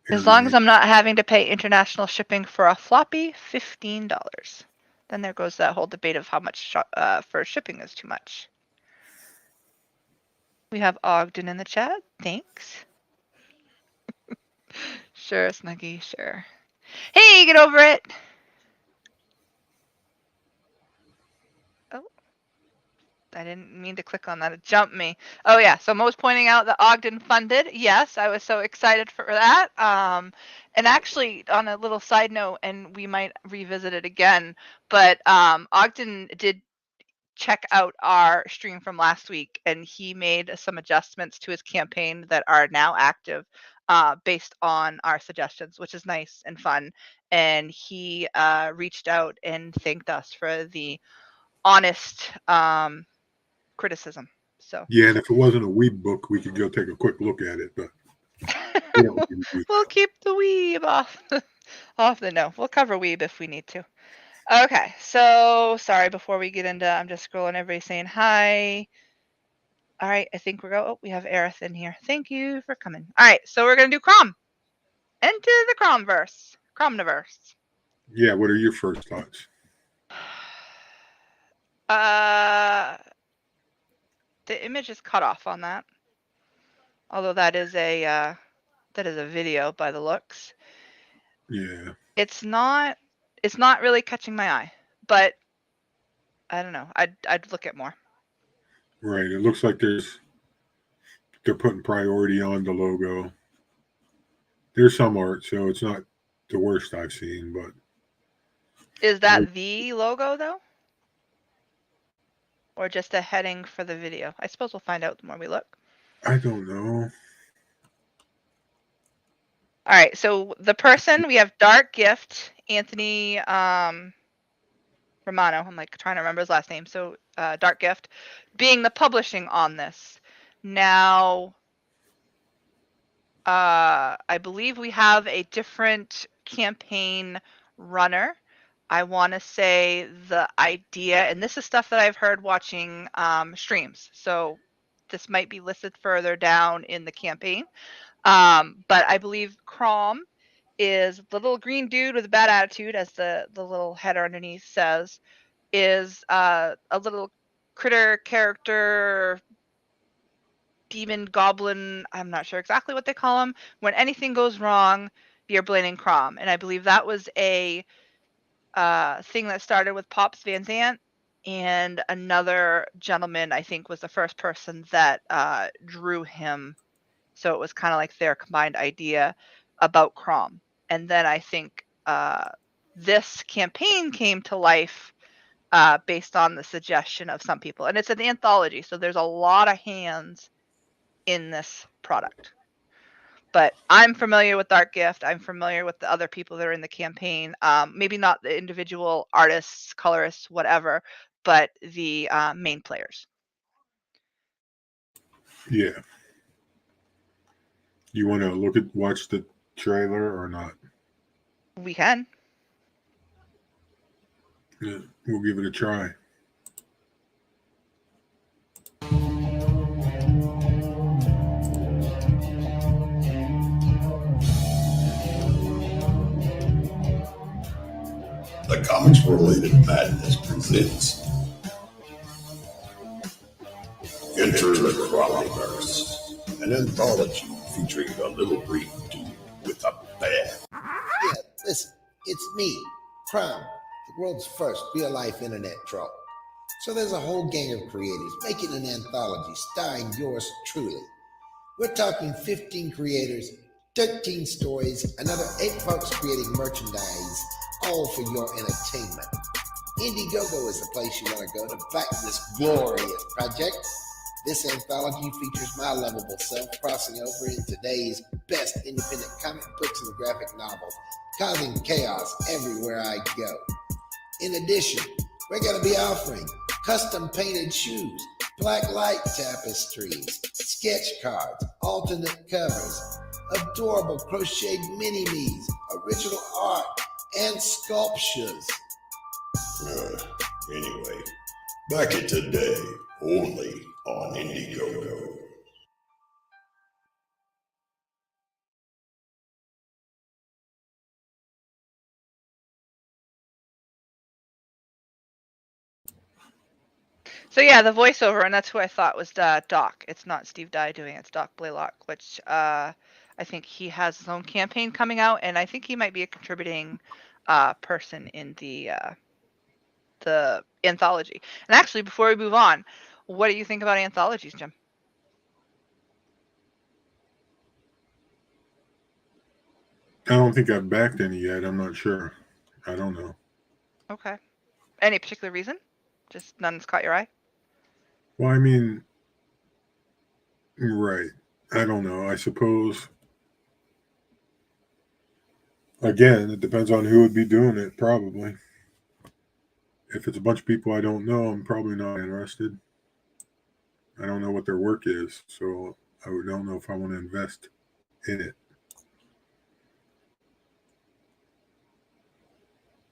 Speaker 1: As long as I'm not having to pay international shipping for a floppy, $15. Then there goes that whole debate of how much for shipping is too much. We have Ogden in the chat. Thanks. Sure, Snuggy, sure. Hey, get over it. Oh, I didn't mean to click on that. It jumped me. Oh, yeah. So Mo's pointing out that Ogden funded. Yes, I was so excited for that. And actually, on a little side note, and we might revisit it again, but Ogden did check out our stream from last week, and he made some adjustments to his campaign that are now active based on our suggestions, which is nice and fun. And he reached out and thanked us for the honest criticism. So
Speaker 2: yeah, and if it wasn't a weeb book, we could go take a quick look at it, but we don't need to do
Speaker 1: we'll
Speaker 2: that.
Speaker 1: keep the weeb off the no. We'll cover weeb if we need to. Okay, so sorry. Before we get into, I'm just scrolling. Everybody saying hi. All right, I think we're go. Oh, we have Aerith in here. Thank you for coming. All right, so we're gonna do Crom. Into the Cromverse. Cromniverse.
Speaker 2: Yeah, what are your first thoughts?
Speaker 1: The image is cut off on that. Although that is a video by the looks.
Speaker 2: Yeah.
Speaker 1: It's not really catching my eye, but I don't know. I'd look at more.
Speaker 2: Right. It looks like they're putting priority on the logo. There's some art, so it's not the worst I've seen, but
Speaker 1: Is that the logo though? Or just a heading for the video? I suppose we'll find out the more we look.
Speaker 2: I don't know.
Speaker 1: All right, so the person, we have Dark Gift, Anthony Romano. I'm like trying to remember his last name. So Dark Gift being the publishing on this. Now, I believe we have a different campaign runner. I want to say the idea, and this is stuff that I've heard watching streams. So this might be listed further down in the campaign. But I believe Crom is the little green dude with a bad attitude, as the little header underneath says, is a little critter character, demon, goblin, I'm not sure exactly what they call him. When anything goes wrong, you're blaming Crom. And I believe that was a thing that started with Pops Van Zant, and another gentleman, I think, was the first person that drew him. So it was kind of like their combined idea about Crom. And then I think this campaign came to life based on the suggestion of some people. And it's an anthology, so there's a lot of hands in this product. But I'm familiar with Dark Gift. I'm familiar with the other people that are in the campaign. Maybe not the individual artists, colorists, whatever, but the main players.
Speaker 2: Yeah. You want to watch the trailer or not?
Speaker 1: We can.
Speaker 2: Yeah, we'll give it a try.
Speaker 3: The Comics Related Madness presents Enter the Crowdverse, an anthology featuring a little green dude with a bat.
Speaker 4: Yeah, listen, it's me, Crumb, the world's first real-life internet troll. So there's a whole gang of creators making an anthology starring yours truly. We're talking 15 creators, 13 stories, another 8 folks creating merchandise, all for your entertainment. Indiegogo is the place you want to go to back this glorious project. This anthology features my lovable self crossing over in today's best independent comic books and graphic novels, causing chaos everywhere I go. In addition, we're going to be offering custom painted shoes, black light tapestries, sketch cards, alternate covers, adorable crocheted mini-me's, original art, and sculptures.
Speaker 3: Anyway, back at today, only on Indiegogo.
Speaker 1: So yeah, the voiceover, and that's who I thought was Doc. It's not Steve Dye doing it. It's Doc Blaylock, which I think he has his own campaign coming out, and I think he might be a contributing person in the anthology. And actually, before we move on, what do you think about anthologies, Jim?
Speaker 2: I don't think I've backed any yet. I'm not sure. I don't know.
Speaker 1: Okay. Any particular reason? Just none's caught your eye?
Speaker 2: Well, I mean, right. I don't know. I suppose, again, it depends on who would be doing it, probably. If it's a bunch of people I don't know, I'm probably not interested. I don't know what their work is, so I don't know if I want to invest in it.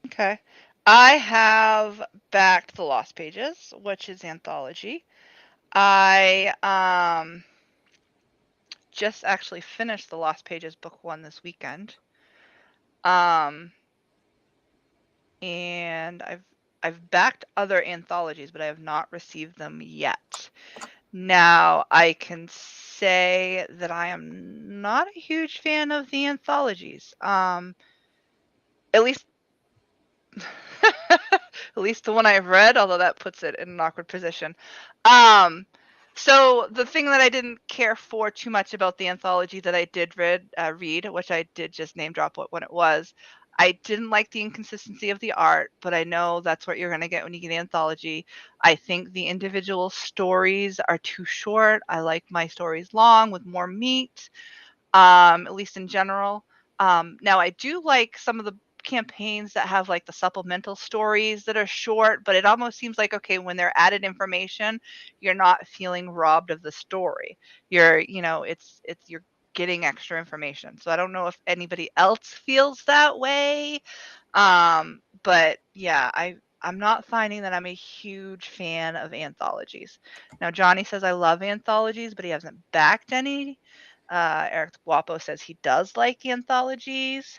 Speaker 1: Okay. I have backed the Lost Pages, which is anthology. I just actually finished the Lost Pages book 1 this weekend. And I've backed other anthologies, but I have not received them yet. Now, I can say that I am not a huge fan of the anthologies. At least at least the one I've read, although that puts it in an awkward position. So the thing that I didn't care for too much about the anthology that I did read, which I did just name drop when it was, I didn't like the inconsistency of the art, but I know that's what you're going to get when you get an anthology. I think the individual stories are too short. I like my stories long with more meat, at least in general. Now, I do like some of the campaigns that have like the supplemental stories that are short, but it almost seems like, okay, when they're added information, you're not feeling robbed of the story. You're getting extra information. So I don't know if anybody else feels that way. But yeah, I'm not finding that I'm a huge fan of anthologies. Now, Johnny says I love anthologies, but he hasn't backed any. Eric Guapo says he does like anthologies.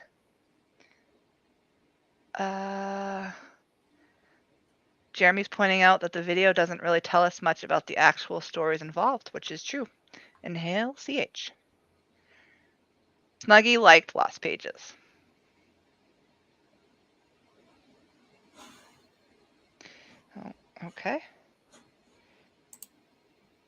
Speaker 1: Jeremy's pointing out that the video doesn't really tell us much about the actual stories involved, which is true. Inhale, CH. Snuggy liked Lost Pages. Oh, okay.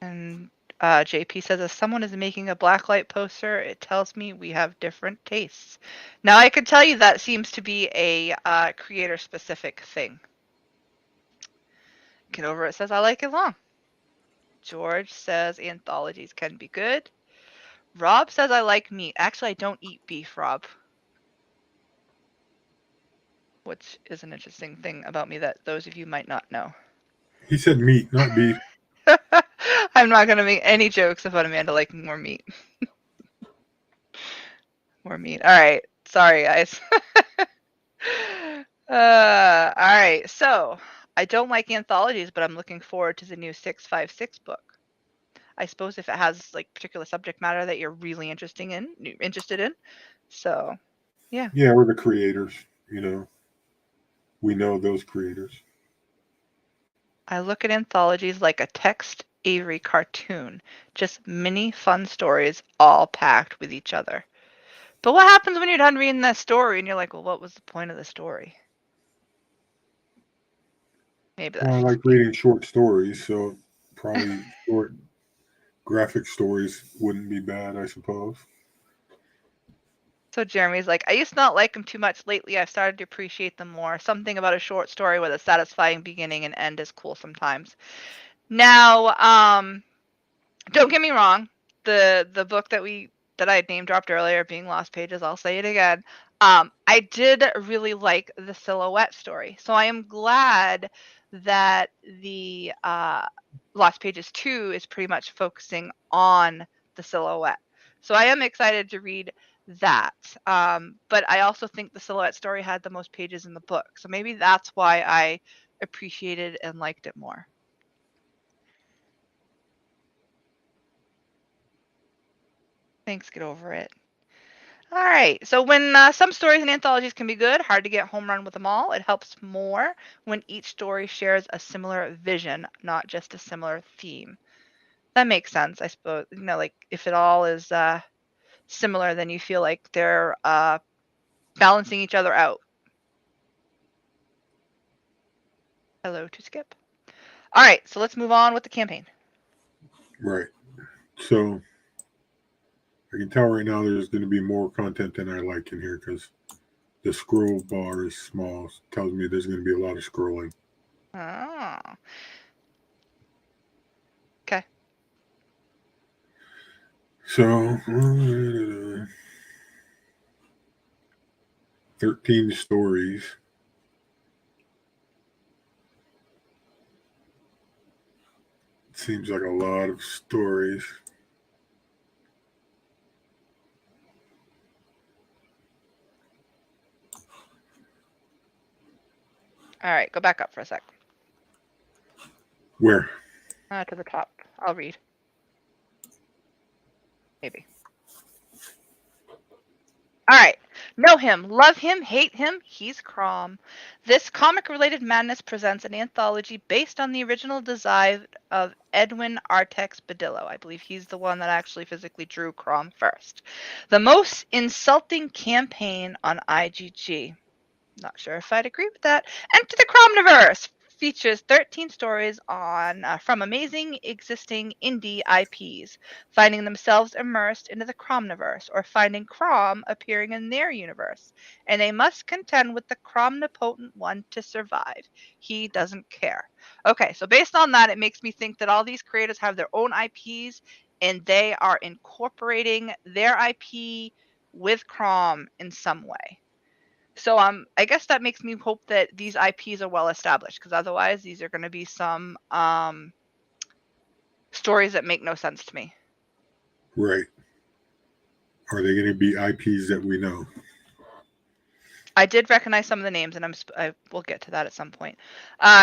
Speaker 1: And JP says, if someone is making a blacklight poster, it tells me we have different tastes. Now, I could tell you that seems to be a creator-specific thing. Get Over It says, I like it long. George says, anthologies can be good. Rob says, I like meat. Actually, I don't eat beef, Rob. Which is an interesting thing about me that those of you might not know.
Speaker 2: He said meat, not beef.
Speaker 1: I'm not going to make any jokes about Amanda liking more meat. More meat. All right. Sorry, guys. All right. So I don't like anthologies, but I'm looking forward to the new 656 book. I suppose if it has like particular subject matter that you're really interested in. So, yeah.
Speaker 2: Yeah, we're the creators, you know. We know those creators.
Speaker 1: I look at anthologies like a text Avery cartoon, just mini fun stories all packed with each other. But what happens when you're done reading that story and you're like, well, what was the point of the story? Maybe that's
Speaker 2: Well, I like reading short stories, so probably short graphic stories wouldn't be bad, I suppose.
Speaker 1: So Jeremy's like, I used to not like them too much lately. I've started to appreciate them more. Something about a short story with a satisfying beginning and end is cool sometimes. Now, don't get me wrong. The book that I name dropped earlier, being Lost Pages, I'll say it again. I did really like the silhouette story, so I am glad that the Lost Pages 2 is pretty much focusing on the silhouette. So I am excited to read that. But I also think the silhouette story had the most pages in the book, so maybe that's why I appreciated and liked it more. Thanks, Get Over It. All right. So when some stories and anthologies can be good, hard to get home run with them all. It helps more when each story shares a similar vision, not just a similar theme. That makes sense, I suppose. Like if it all is similar, then you feel like they're balancing each other out. Hello to Skip. All right. So let's move on with the campaign.
Speaker 2: Right. So I can tell right now there's going to be more content than I like in here because the scroll bar is small. It tells me there's going to be a lot of scrolling.
Speaker 1: Oh. Okay.
Speaker 2: So 13 stories. Seems like a lot of stories.
Speaker 1: All right, go back up for a sec.
Speaker 2: Where?
Speaker 1: To the top. I'll read. Maybe. All right. Know him, love him, hate him, he's Crom. This comic-related madness presents an anthology based on the original design of Edwin Artex Badillo. I believe he's the one that actually physically drew Crom first. The most insulting campaign on IGG. Not sure if I'd agree with that. Enter the Cromniverse features 13 stories on from amazing existing indie IPs, finding themselves immersed into the Cromniverse or finding Crom appearing in their universe, and they must contend with the Cromnipotent One to survive. He doesn't care. Okay, so based on that, it makes me think that all these creators have their own IPs and they are incorporating their IP with Crom in some way. So I guess that makes me hope that these IPs are well established, because otherwise these are going to be some stories that make no sense to me.
Speaker 2: Right. Are they going to be IPs that we know?
Speaker 1: I did recognize some of the names, and I will get to that at some point.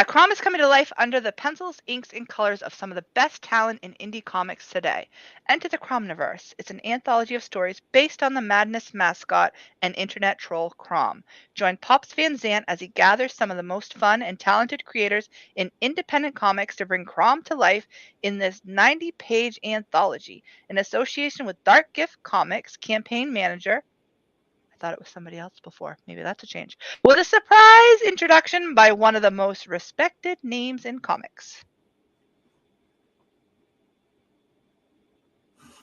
Speaker 1: Crom is coming to life under the pencils, inks, and colors of some of the best talent in indie comics today. Enter the Cromniverse. It's an anthology of stories based on the Madness mascot and internet troll Crom. Join Pops Van Zant as he gathers some of the most fun and talented creators in independent comics to bring Crom to life in this 90-page anthology in association with Dark Gift Comics campaign manager. I thought it was somebody else before. Maybe that's a change. With a surprise introduction by one of the most respected names in comics.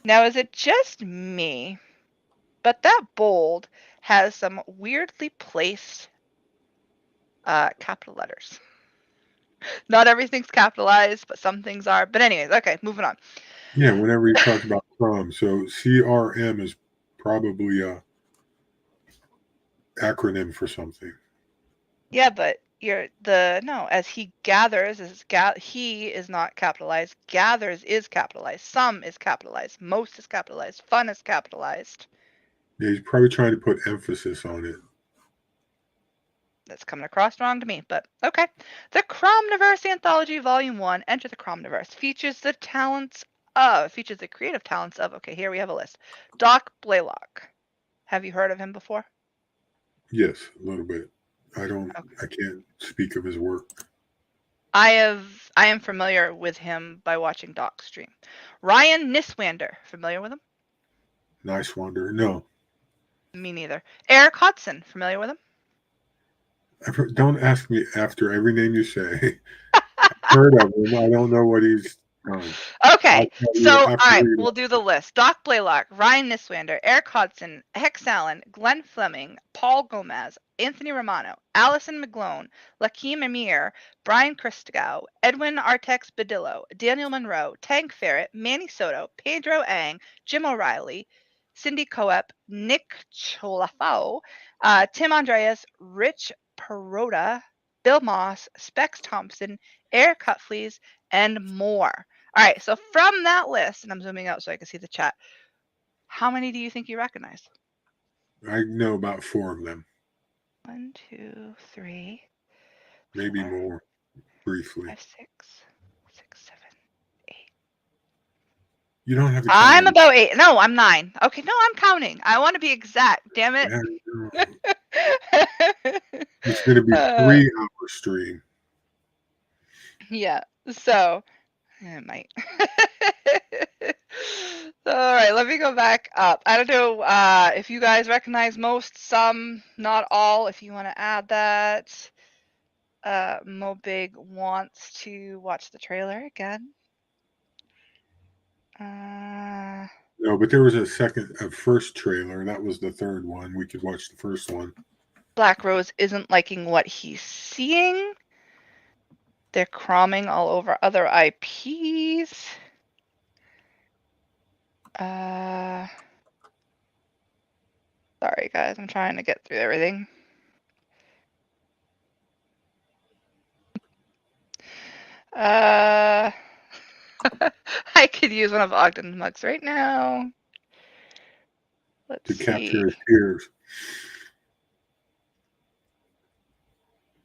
Speaker 1: Now, is it just me? But that bold has some weirdly placed capital letters. Not everything's capitalized, but some things are. But anyways, okay, moving on.
Speaker 2: Yeah, whenever he talks about Crom, so CRM is probably a acronym for something.
Speaker 1: Yeah, but as he gathers he is not capitalized. Gathers is capitalized. Some is capitalized. Most is capitalized. Fun is capitalized.
Speaker 2: Yeah, he's probably trying to put emphasis on it.
Speaker 1: That's coming across wrong to me, but okay. The Cromniverse Anthology Volume 1, Enter the Cromniverse, features the creative talents of, okay, here we have a list. Doc Blaylock. Have you heard of him before?
Speaker 2: Yes, a little bit. I can't speak of his work.
Speaker 1: I am familiar with him by watching Doc stream. Ryan Niswander, familiar with him?
Speaker 2: Nice Wonder. No.
Speaker 1: Me neither. Eric Hudson, familiar with him?
Speaker 2: Don't ask me after every name you say. I've heard of him. I don't know what he's done.
Speaker 1: Okay, so all right, we'll do the list. Doc Blaylock, Ryan Niswander, Eric Hodson, Hex Allen, Glenn Fleming, Paul Gomez, Anthony Romano, Allison McGlone, Lakeem Amir, Brian Christgau, Edwin Artex Badillo, Daniel Monroe, Tank Ferret, Manny Soto, Pedro Ang, Jim O'Reilly, Cindy Coep, Nick Cholafao, Tim Andreas, Rich Perota, Bill Moss, Specs Thompson, Eric Cutfleas, and more. All right, so from that list, and I'm zooming out so I can see the chat, how many do you think you recognize?
Speaker 2: I know about 4 of them.
Speaker 1: 1, 2, 3,
Speaker 2: maybe
Speaker 1: 4,
Speaker 2: more, briefly.
Speaker 1: 5, 6, 7, 8.
Speaker 2: You don't have to.
Speaker 1: I'm about 8. No, I'm 9. Okay, no, I'm counting. I want to be exact. Damn it.
Speaker 2: It's going to be 3-hour stream.
Speaker 1: Yeah. So it might. All right, let me go back up. I don't know if you guys recognize most, some, not all. If you want to add that. Mobig wants to watch the trailer again.
Speaker 2: No, but there was a first trailer. That was the third one. We could watch the first one.
Speaker 1: Black Rose isn't liking what he's seeing. They're cromming all over other IPs. Sorry, guys. I'm trying to get through everything. I could use one of Ogden's mugs right now. Let's
Speaker 2: To
Speaker 1: see.
Speaker 2: capture his tears.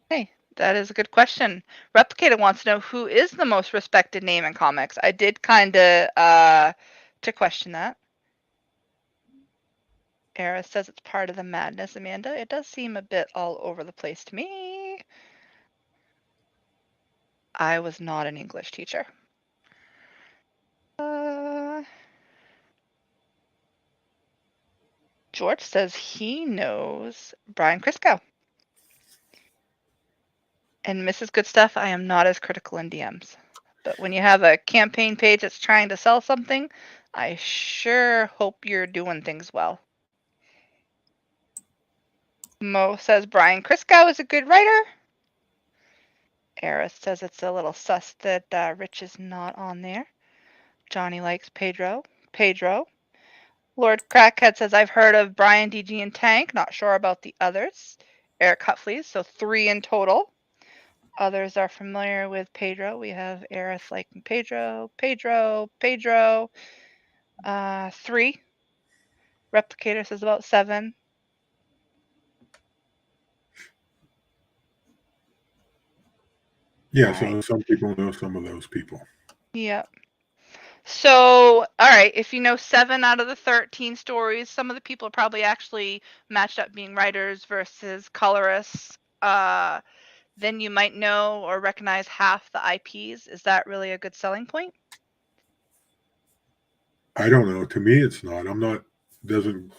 Speaker 1: Hey, that is a good question. Replicator wants to know who is the most respected name in comics. I did kind of to question that. Era says it's part of the madness, Amanda. It does seem a bit all over the place to me. I was not an English teacher. George says he knows Brian Crisco. And Mrs. Good Stuff, I am not as critical in DMs. But when you have a campaign page that's trying to sell something, I sure hope you're doing things well. Mo says Brian Crisco is a good writer. Eris says it's a little sus that Rich is not on there. Johnny likes Pedro. Lord Crackhead says I've heard of Brian, DG, and Tank. Not sure about the others. Eric Hutfleas, so 3 in total. Others are familiar with Pedro. We have Eris liking Pedro. 3. Replicator says about 7.
Speaker 2: Yeah, so some people know some of those people.
Speaker 1: Yep. So, all right, if you know 7 out of the 13 stories, some of the people are probably actually matched up being writers versus colorists. Then you might know or recognize half the IPs. Is that really a good selling point?
Speaker 2: I don't know. To me, it's not. Doesn't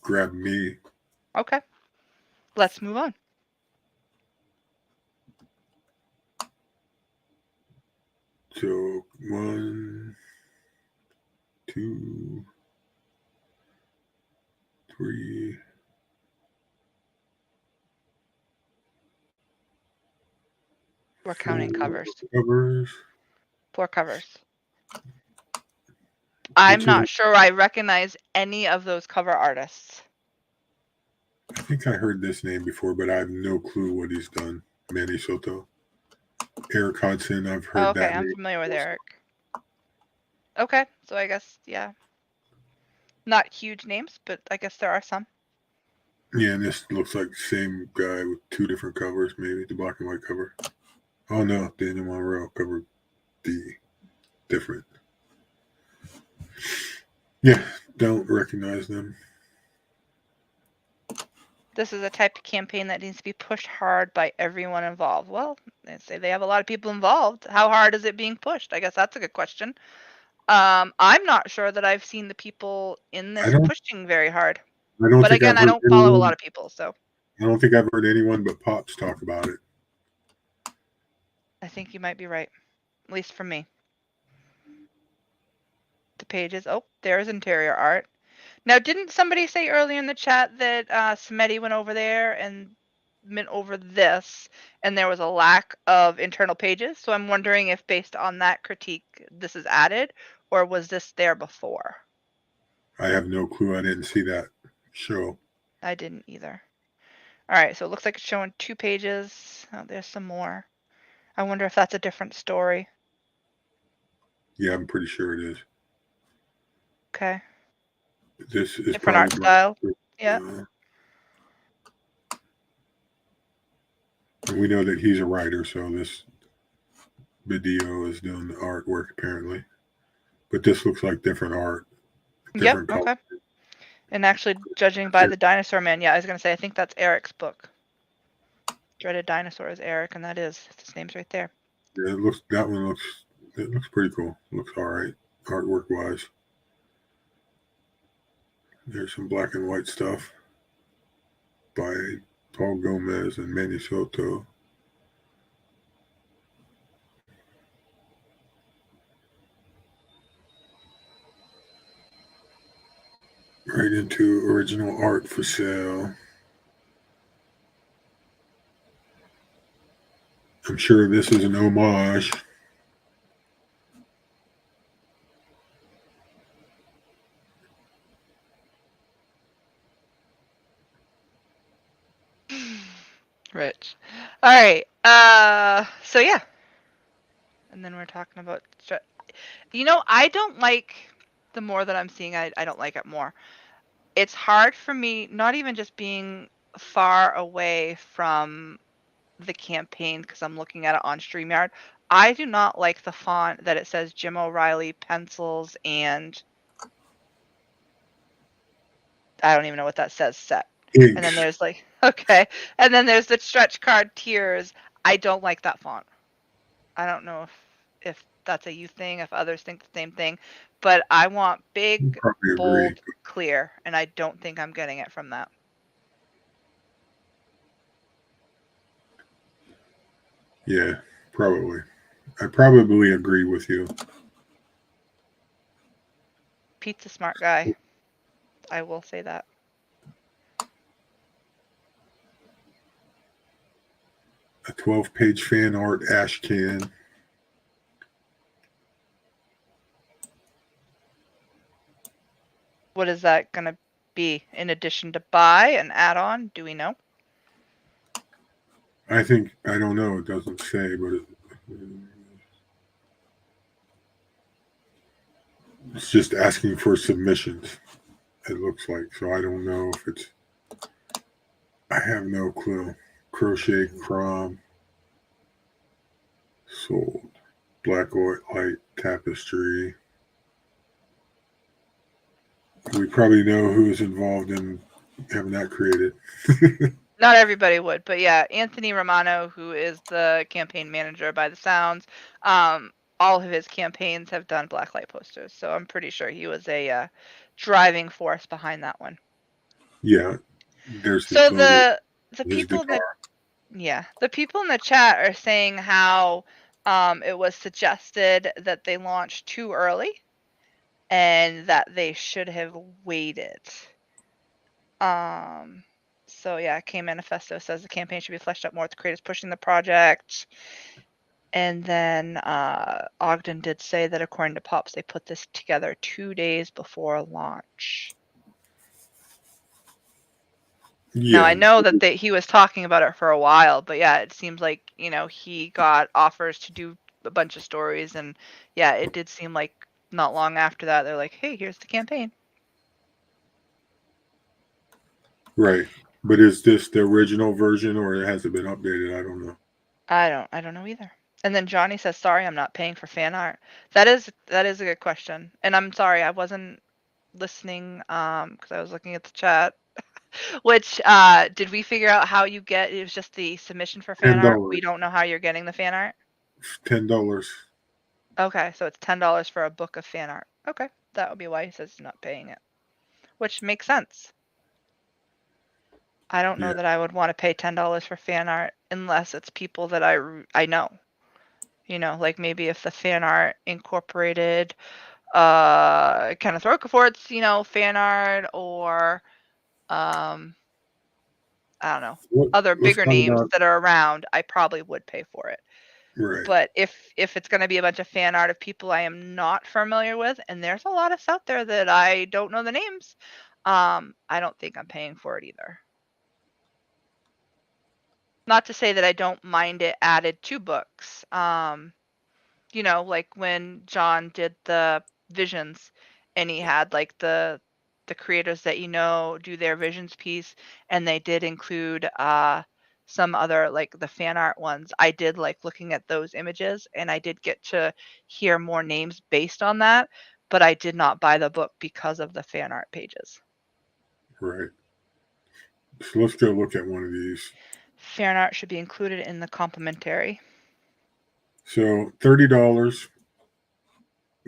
Speaker 2: grab me.
Speaker 1: Okay. Let's move on.
Speaker 2: So 1, 2, 3.
Speaker 1: We're counting covers. 4 covers. I'm not sure I recognize any of those cover artists.
Speaker 2: I think I heard this name before, but I have no clue what he's done. Manny Soto. Eric Hudson, I've heard that.
Speaker 1: Okay, I'm familiar with Eric. Okay, so I guess, yeah. Not huge names, but I guess there are some.
Speaker 2: Yeah, and this looks like the same guy with 2 different covers, maybe the black and white cover. Oh no, Daniel Monroe, cover D. Different. Yeah, don't recognize them.
Speaker 1: This is a type of campaign that needs to be pushed hard by everyone involved. Well, they say they have a lot of people involved. How hard is it being pushed? I guess that's a good question. I'm not sure that I've seen the people in this pushing very hard. But again, I don't follow a lot of people, so.
Speaker 2: I don't think I've heard anyone but Pops talk about it.
Speaker 1: I think you might be right, at least for me. The pages. Oh, there's interior art. Now, didn't somebody say earlier in the chat that Smetty went over there and went over this, and there was a lack of internal pages? So I'm wondering if, based on that critique, this is added, or was this there before?
Speaker 2: I have no clue. I didn't see that show.
Speaker 1: I didn't either. All right, so it looks like it's showing 2 pages. Oh, there's some more. I wonder if that's a different story.
Speaker 2: Yeah, I'm pretty sure it is.
Speaker 1: Okay.
Speaker 2: This is
Speaker 1: different art style. Yeah.
Speaker 2: And we know that he's a writer, so this video is doing the artwork apparently. But this looks like different art.
Speaker 1: Different color. Okay. And actually, judging by the Dinosaur Man, yeah, I was going to say, I think that's Eric's book. Dreaded Dinosaur is Eric, and that is, his name's right there.
Speaker 2: Yeah, it looks pretty cool. Looks all right, artwork wise. There's some black and white stuff by Paul Gomez and Manny Soto. Right into original art for sale. I'm sure this is an homage.
Speaker 1: Rich. All right. So yeah. And then we're talking about I don't like, the more that I'm seeing, I don't like it more. It's hard for me, not even just being far away from the campaign because I'm looking at it on StreamYard. I do not like the font that it says Jim O'Reilly pencils and I don't even know what that says, set.
Speaker 2: Ink.
Speaker 1: And then there's like, okay. And then there's the stretch card tiers. I don't like that font. I don't know if that's a you thing, if others think the same thing, but I want big,
Speaker 2: Probably agree.
Speaker 1: bold, clear, and I don't think I'm getting it from that.
Speaker 2: Yeah, probably. I probably agree with you.
Speaker 1: Pete's a smart guy. I will say that.
Speaker 2: A 12-page fan art ash can.
Speaker 1: What is that going to be in addition to buy an add-on? Do we know?
Speaker 2: I don't know. It doesn't say, but it's just asking for submissions. It looks like. So I don't know if it's. I have no clue. Crochet crom. Sold. Black or light tapestry. We probably know who's involved in having that created.
Speaker 1: Not everybody would, but yeah, Anthony Romano, who is the campaign manager by the sounds, all of his campaigns have done blacklight posters, so I'm pretty sure he was a driving force behind that one.
Speaker 2: Yeah, there's
Speaker 1: so
Speaker 2: his
Speaker 1: the
Speaker 2: his
Speaker 1: people in
Speaker 2: guitar.
Speaker 1: the people in the chat are saying how it was suggested that they launched too early and that they should have waited. So yeah, K Manifesto says the campaign should be fleshed out more with the creators pushing the project. And then Ogden did say that according to Pops, they put this together 2 days before launch.
Speaker 2: Yeah.
Speaker 1: Now I know that he was talking about it for a while, but yeah, it seems like, he got offers to do a bunch of stories, and yeah, it did seem like not long after that, they're like, hey, here's the campaign.
Speaker 2: Right. But is this the original version or has it been updated? I don't know.
Speaker 1: I don't know either. And then Johnny says, sorry, I'm not paying for fan art. That is a good question. And I'm sorry, I wasn't listening because I was looking at the chat. Which did we figure out how you get it was just the submission for fan art?
Speaker 2: $10.
Speaker 1: We don't know how you're getting the fan art?
Speaker 2: $10.
Speaker 1: Okay, so it's $10 for a book of fan art. Okay, that would be why he says he's not paying it. Which makes sense. I don't know that I would want to pay $10 for fan art unless it's people that I know. Like maybe if the fan art incorporated Kenneth Roquefort's, fan art or I don't know, other
Speaker 2: Let's
Speaker 1: bigger
Speaker 2: talk
Speaker 1: names
Speaker 2: about
Speaker 1: that are around, I probably would pay for it.
Speaker 2: right.
Speaker 1: But if it's going to be a bunch of fan art of people I am not familiar with, and there's a lot of out there that I don't know the names, I don't think I'm paying for it either. Not to say that I don't mind it added to books. Like when John did the visions and he had like the creators that do their visions piece, and they did include some other like the fan art ones. I did like looking at those images, and I did get to hear more names based on that, but I did not buy the book because of the fan art pages.
Speaker 2: Right. So let's go look at one of these.
Speaker 1: Fan art should be included in the complimentary.
Speaker 2: So $30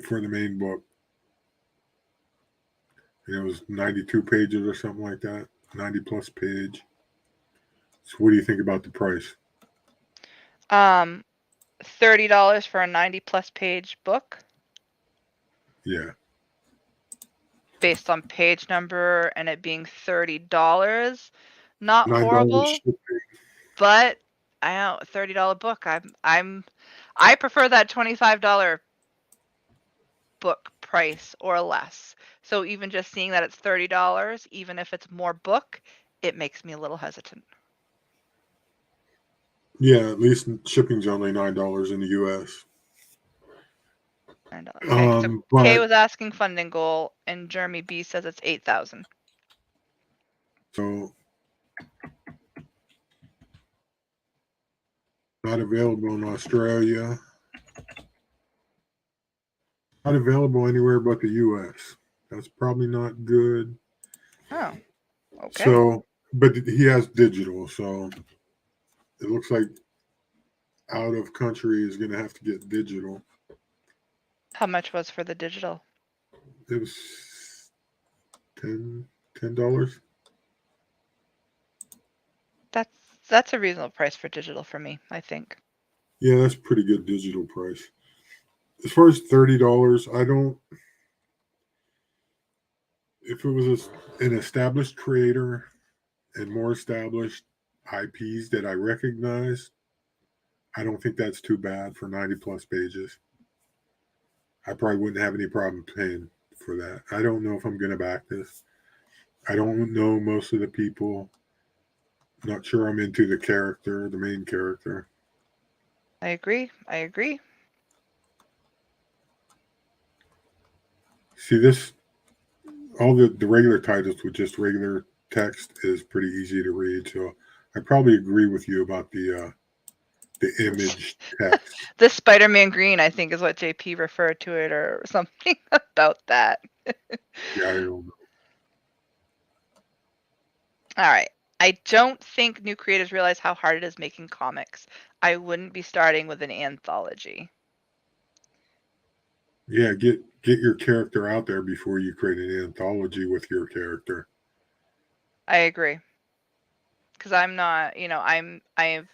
Speaker 2: for the main book. And it was 92 pages or something like that. 90 plus page. So what do you think about the price?
Speaker 1: $30 for a 90 plus page book.
Speaker 2: Yeah.
Speaker 1: Based on page number and it being $30, not
Speaker 2: $9
Speaker 1: horrible,
Speaker 2: shipping.
Speaker 1: but I know $30 book. I prefer that $25 book price or less. So even just seeing that it's $30, even if it's more book, it makes me a little hesitant.
Speaker 2: Yeah, at least shipping's only $9 in the US.
Speaker 1: $9. Okay, so Kay
Speaker 2: But
Speaker 1: was asking funding goal, and Jeremy B says it's 8,000.
Speaker 2: so not available in Australia. Not available anywhere but the U.S. That's probably not good.
Speaker 1: Oh, okay.
Speaker 2: So, but he has digital, so it looks like out of country is going to have to get digital.
Speaker 1: How much was for the digital?
Speaker 2: It was $10.
Speaker 1: That's a reasonable price for digital for me, I think.
Speaker 2: Yeah, that's pretty good digital price. As far as $30, I don't. If it was an established creator and more established IPs that I recognize, I don't think that's too bad for 90 plus pages. I probably wouldn't have any problem paying for that. I don't know if I'm going to back this. I don't know most of the people. Not sure I'm into the character, the main character.
Speaker 1: I agree.
Speaker 2: See, this, all the regular titles with just regular text is pretty easy to read. So I probably agree with you about the image text.
Speaker 1: This Spider-Man green, I think, is what JP referred to it, or something about that.
Speaker 2: Yeah, I don't know.
Speaker 1: All right. I don't think new creators realize how hard it is making comics. I wouldn't be starting with an anthology.
Speaker 2: Yeah, get your character out there before you create an anthology with your character.
Speaker 1: I agree. Because I'm not, I've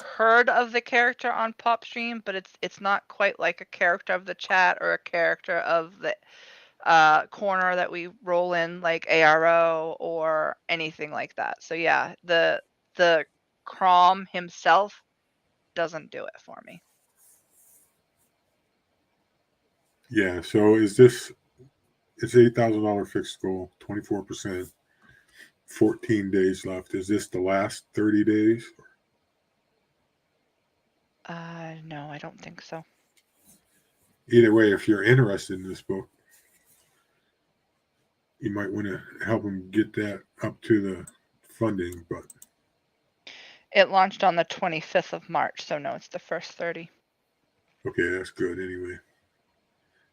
Speaker 1: heard of the character on PopStream, but it's not quite like a character of the chat or a character of the corner that we roll in, like ARO or anything like that. So yeah, the Crom himself doesn't do it for me.
Speaker 2: Yeah, so is this, it's $8,000 fixed goal, 24%, 14 days left. Is this the last 30 days?
Speaker 1: No, I don't think so.
Speaker 2: Either way, if you're interested in this book, you might want to help him get that up to the funding. But
Speaker 1: It launched on the 25th of March, so no, it's the first 30.
Speaker 2: okay, that's good anyway.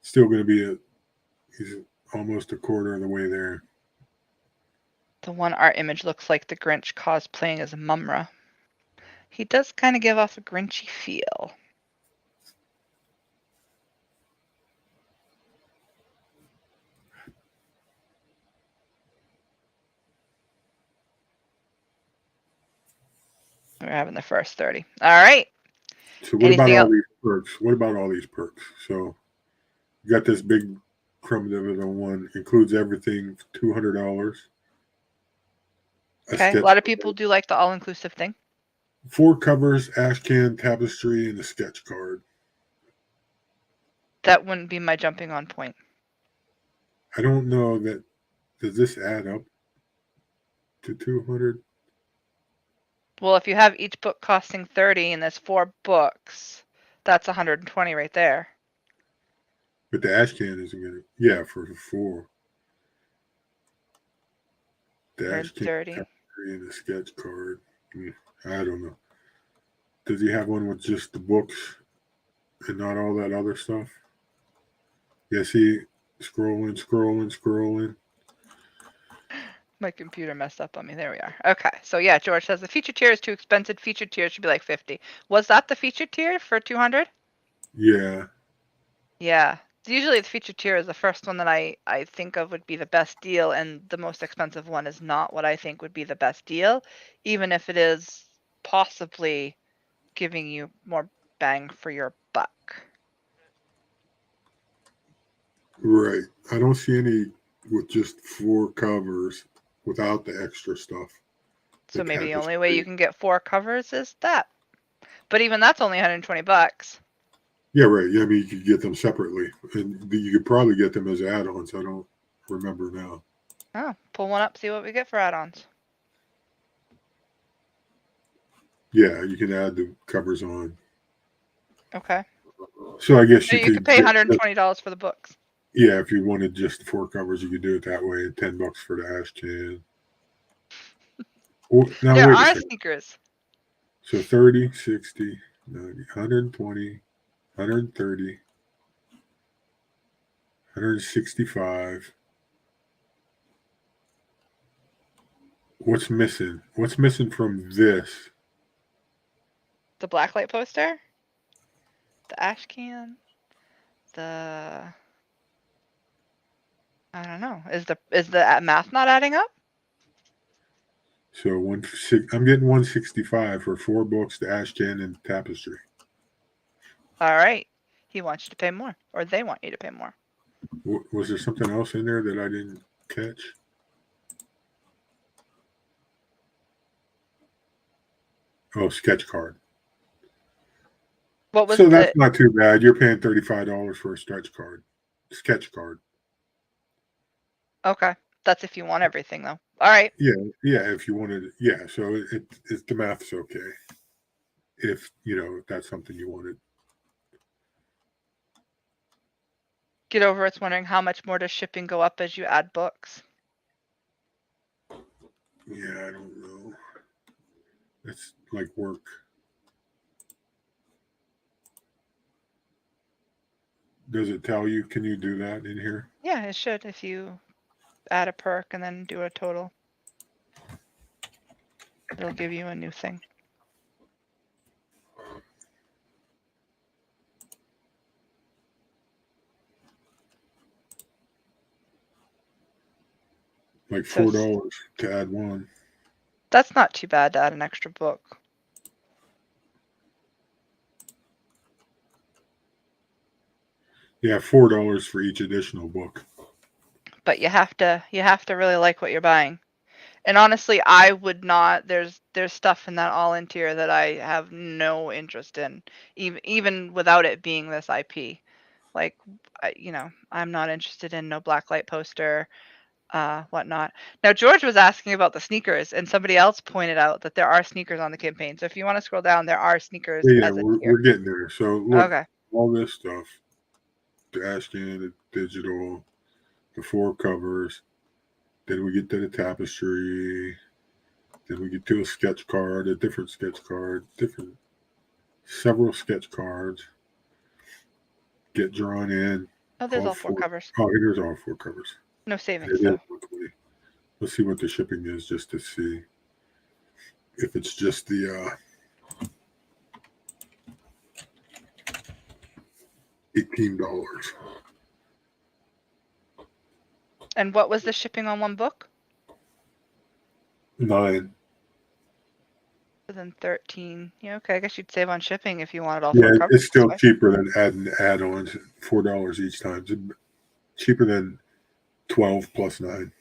Speaker 2: Still going to be he's almost a quarter of the way there.
Speaker 1: The one art image looks like the Grinch cosplaying as Mumra. He does kind of give off a Grinchy feel. We're having the first 30. All right.
Speaker 2: So what about all these perks? What about all these perks? So you got this big crumb dividend one, includes everything, $200.
Speaker 1: Okay, a lot of people do like the all-inclusive thing.
Speaker 2: 4 covers, ashcan, tapestry, and a sketch card.
Speaker 1: That wouldn't be my jumping on point.
Speaker 2: I don't know that. Does this add up to 200?
Speaker 1: Well, if you have each book costing 30 and there's 4 books, that's 120 right there.
Speaker 2: But the ashcan isn't going to. Yeah, for 4. The ashcan,
Speaker 1: 30.
Speaker 2: tapestry, and the sketch card. I don't know. Does he have one with just the books and not all that other stuff? Yes, he scrolling.
Speaker 1: My computer messed up on me. There we are. Okay, so yeah, George says the feature tier is too expensive. Feature tier should be like 50. Was that the feature tier for 200?
Speaker 2: Yeah.
Speaker 1: Yeah. Usually the feature tier is the first one that I think of would be the best deal, and the most expensive one is not what I think would be the best deal, even if it is possibly giving you more bang for your buck.
Speaker 2: Right. I don't see any with just 4 covers without the extra stuff.
Speaker 1: So maybe the only way you can get 4 covers is that. But even that's only $120.
Speaker 2: Yeah, right. Yeah, I mean, you could get them separately, and you could probably get them as add-ons. I don't remember now.
Speaker 1: Oh, pull one up, see what we get for add-ons.
Speaker 2: Yeah, you can add the covers on.
Speaker 1: Okay.
Speaker 2: So I guess
Speaker 1: So
Speaker 2: you
Speaker 1: you could pay
Speaker 2: get-
Speaker 1: $120 for the books.
Speaker 2: Yeah, if you wanted just the 4 covers, you could do it that way. $10 for the ash can. Now
Speaker 1: There
Speaker 2: wait a
Speaker 1: are
Speaker 2: second.
Speaker 1: sneakers.
Speaker 2: So 30, 60, 90, 120, 130, 165. What's missing? What's missing from this?
Speaker 1: The blacklight poster, the ash can, the I don't know. Is the math not adding up?
Speaker 2: So I'm getting 165 for 4 books, the ash can, and tapestry.
Speaker 1: All right. He wants you to pay more, or they want you to pay more.
Speaker 2: Was there something else in there that I didn't catch? Oh, sketch card.
Speaker 1: What was
Speaker 2: So that's not too bad. You're paying $35 for a sketch card.
Speaker 1: Okay. That's if you want everything, though. All right.
Speaker 2: Yeah. If you wanted, yeah. So it's the math's okay. If if that's something you wanted.
Speaker 1: Get over it's wondering how much more does shipping go up as you add books?
Speaker 2: Yeah, I don't know. It's like work. Does it tell you? Can you do that in here?
Speaker 1: Yeah, it should if you add a perk and then do a total. It'll give you a new thing.
Speaker 2: Like $4 to add one.
Speaker 1: That's not too bad to add an extra book.
Speaker 2: Yeah, $4 for each additional book.
Speaker 1: But you have to really like what you're buying. And honestly, I would not. There's stuff in that all in tier that I have no interest in, even without it being this IP. Like, I'm not interested in no blacklight poster, whatnot. Now George was asking about the sneakers, and somebody else pointed out that there are sneakers on the campaign. So if you want to scroll down, there are sneakers.
Speaker 2: Yeah,
Speaker 1: as a
Speaker 2: we're
Speaker 1: tier.
Speaker 2: getting there. So look,
Speaker 1: Okay.
Speaker 2: all this stuff, the ash can, the digital, the 4 covers. Then we get to the tapestry. Then we get to a sketch card, a different sketch card, several sketch cards. Get drawn in.
Speaker 1: Oh, there's all 4 covers.
Speaker 2: Oh, here's all 4 covers.
Speaker 1: No savings
Speaker 2: It is
Speaker 1: though.
Speaker 2: 120. Let's see what the shipping is, just to see if it's just the $18.
Speaker 1: And what was the shipping on one book?
Speaker 2: 9.
Speaker 1: Then 13. Yeah, okay. I guess you'd save on shipping if you wanted all
Speaker 2: 4
Speaker 1: covers.
Speaker 2: It's still cheaper than adding add-ons. $4 each time. It's cheaper than 12 plus 9.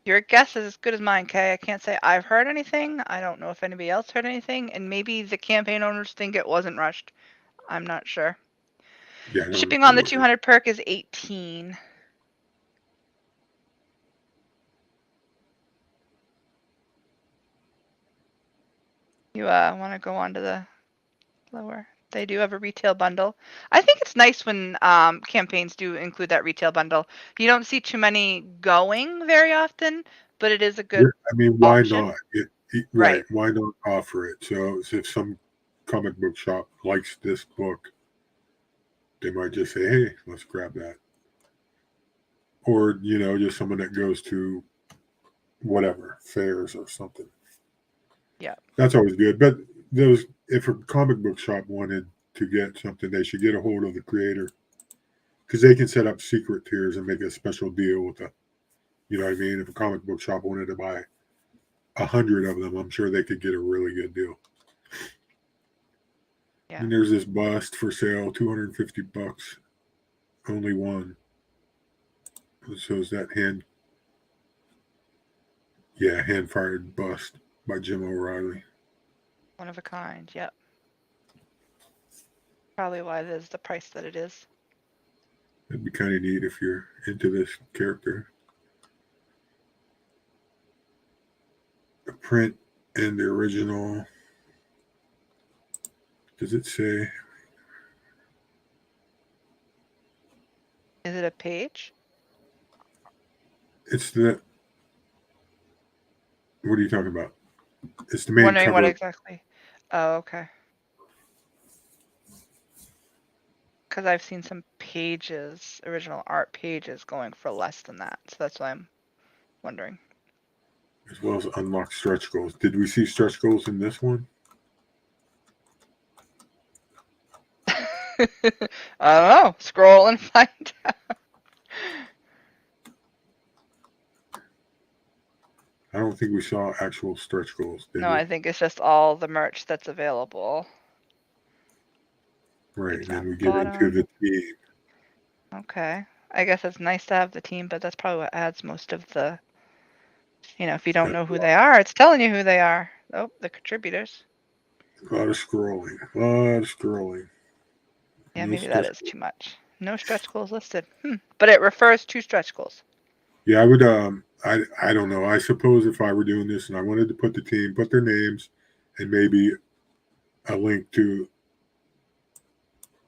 Speaker 1: Your guess is as good as mine, Kay. I can't say I've heard anything. I don't know if anybody else heard anything, and maybe the campaign owners think it wasn't rushed. I'm not sure.
Speaker 2: Yeah,
Speaker 1: Shipping on the 200 perk is 18. You want to go on to the lower? They do have a retail bundle. I think it's nice when campaigns do include that retail bundle. You don't see too many going very often, but it is a good.
Speaker 2: I mean, why
Speaker 1: option.
Speaker 2: not? Right. Why not offer it? So if some comic book shop likes this book, they might just say, "Hey, let's grab that," or just someone that goes to whatever fairs or something.
Speaker 1: Yeah,
Speaker 2: that's always good. But if a comic book shop wanted to get something, they should get a hold of the creator, because they can set up secret tiers and make a special deal with the, you know what I mean? If a comic book shop wanted to buy 100 of them, I'm sure they could get a really good deal.
Speaker 1: Yeah.
Speaker 2: And there's this bust for sale, $250, only one. So is that hand fired bust by Jim O'Reilly.
Speaker 1: One of a kind. Yep. Probably why there's the price that it is.
Speaker 2: It'd be kind of neat if you're into this character. The print and the original. Does it say?
Speaker 1: Is it a page?
Speaker 2: It's the. What are you talking about? It's the main
Speaker 1: Wondering
Speaker 2: cover.
Speaker 1: what exactly. Oh, okay. Because I've seen some pages, original art pages, going for less than that. So that's why I'm wondering.
Speaker 2: As well as unlock stretch goals. Did we see stretch goals in this one?
Speaker 1: I don't know. Scroll and find out.
Speaker 2: I don't think we saw actual stretch goals, did
Speaker 1: No,
Speaker 2: we?
Speaker 1: I think it's just all the merch that's available.
Speaker 2: Right, and then we get
Speaker 1: Bottom.
Speaker 2: into the team.
Speaker 1: Okay. I guess it's nice to have the team, but that's probably what adds most of the, if you don't know who they are, it's telling you who they are. Oh, the contributors.
Speaker 2: A lot of scrolling. A lot of scrolling.
Speaker 1: Yeah,
Speaker 2: No
Speaker 1: maybe that
Speaker 2: stretch
Speaker 1: is too much. No stretch goals listed. But it refers to stretch goals.
Speaker 2: Yeah, I would. I don't know. I suppose if I were doing this and I wanted to put the team, put their names, and maybe a link to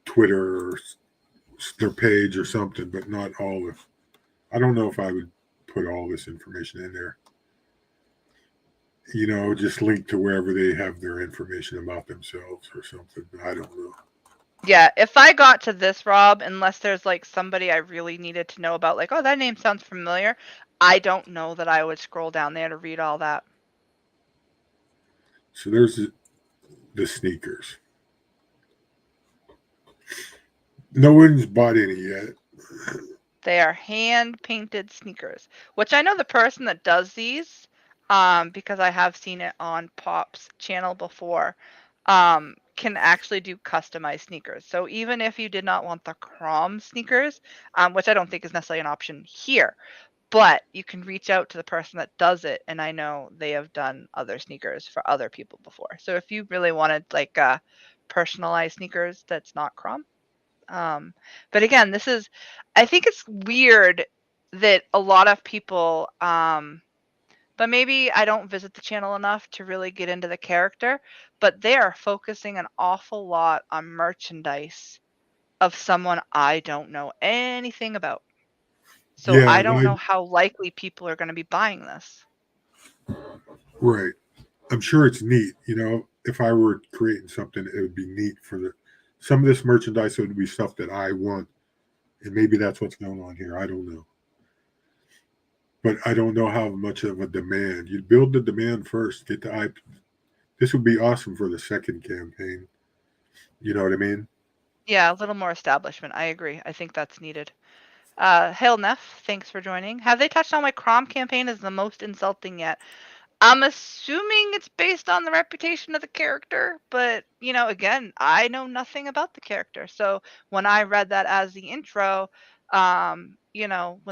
Speaker 2: Twitter or their page or something, but not all of. I don't know if I would put all this information in there. Just link to wherever they have their information about themselves or something. I don't know.
Speaker 1: Yeah, if I got to this, Rob, unless there's like somebody I really needed to know about, like, oh, that name sounds familiar, I don't know that I would scroll down there to read all that.
Speaker 2: So there's the sneakers. No one's bought any yet.
Speaker 1: They are hand painted sneakers, which I know the person that does these, because I have seen it on Pop's channel before, can actually do customized sneakers. So even if you did not want the Crom sneakers, which I don't think is necessarily an option here, but you can reach out to the person that does it, and I know they have done other sneakers for other people before. So if you really wanted like personalized sneakers that's not Crom. But again, I think it's weird that a lot of people, but maybe I don't visit the channel enough to really get into the character, but they are focusing an awful lot on merchandise of someone I don't know anything about. So
Speaker 2: Yeah,
Speaker 1: I don't know how likely people are going to be buying this.
Speaker 2: right. I'm sure it's neat. If I were creating something, it would be neat for some of this merchandise. It would be stuff that I want, and maybe that's what's going on here. I don't know, but I don't know how much of a demand. You build the demand first. Get the IP. This would be awesome for the second campaign. You know what I mean?
Speaker 1: Yeah, a little more establishment. I agree. I think that's needed. Hail Neff, thanks for joining. Have they touched on why Crom campaign is the most insulting yet? I'm assuming it's based on the reputation of the character, but again, I know nothing about the character. So when I read that as the intro, when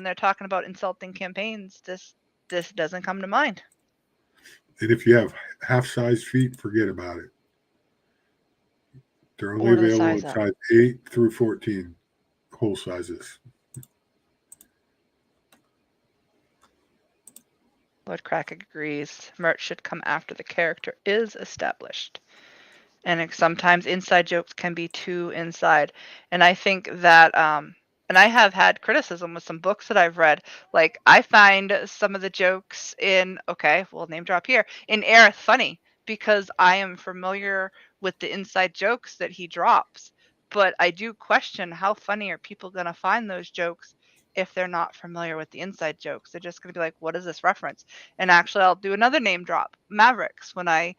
Speaker 1: they're talking about insulting campaigns, this doesn't come to mind.
Speaker 2: And if you have half-size feet, forget about it. They're only
Speaker 1: Order the
Speaker 2: available
Speaker 1: size
Speaker 2: at
Speaker 1: up.
Speaker 2: size 8 through 14, whole sizes.
Speaker 1: Lord Crackett agrees. Merch should come after the character is established. And sometimes inside jokes can be too inside. And I think that, and I have had criticism with some books that I've read. Like, I find some of the jokes okay, well, name drop here, in Aerith funny because I am familiar with the inside jokes that he drops. But I do question how funny are people going to find those jokes if they're not familiar with the inside jokes. They're just going to be like, what is this reference? And actually, I'll do another name drop, Mavericks, when I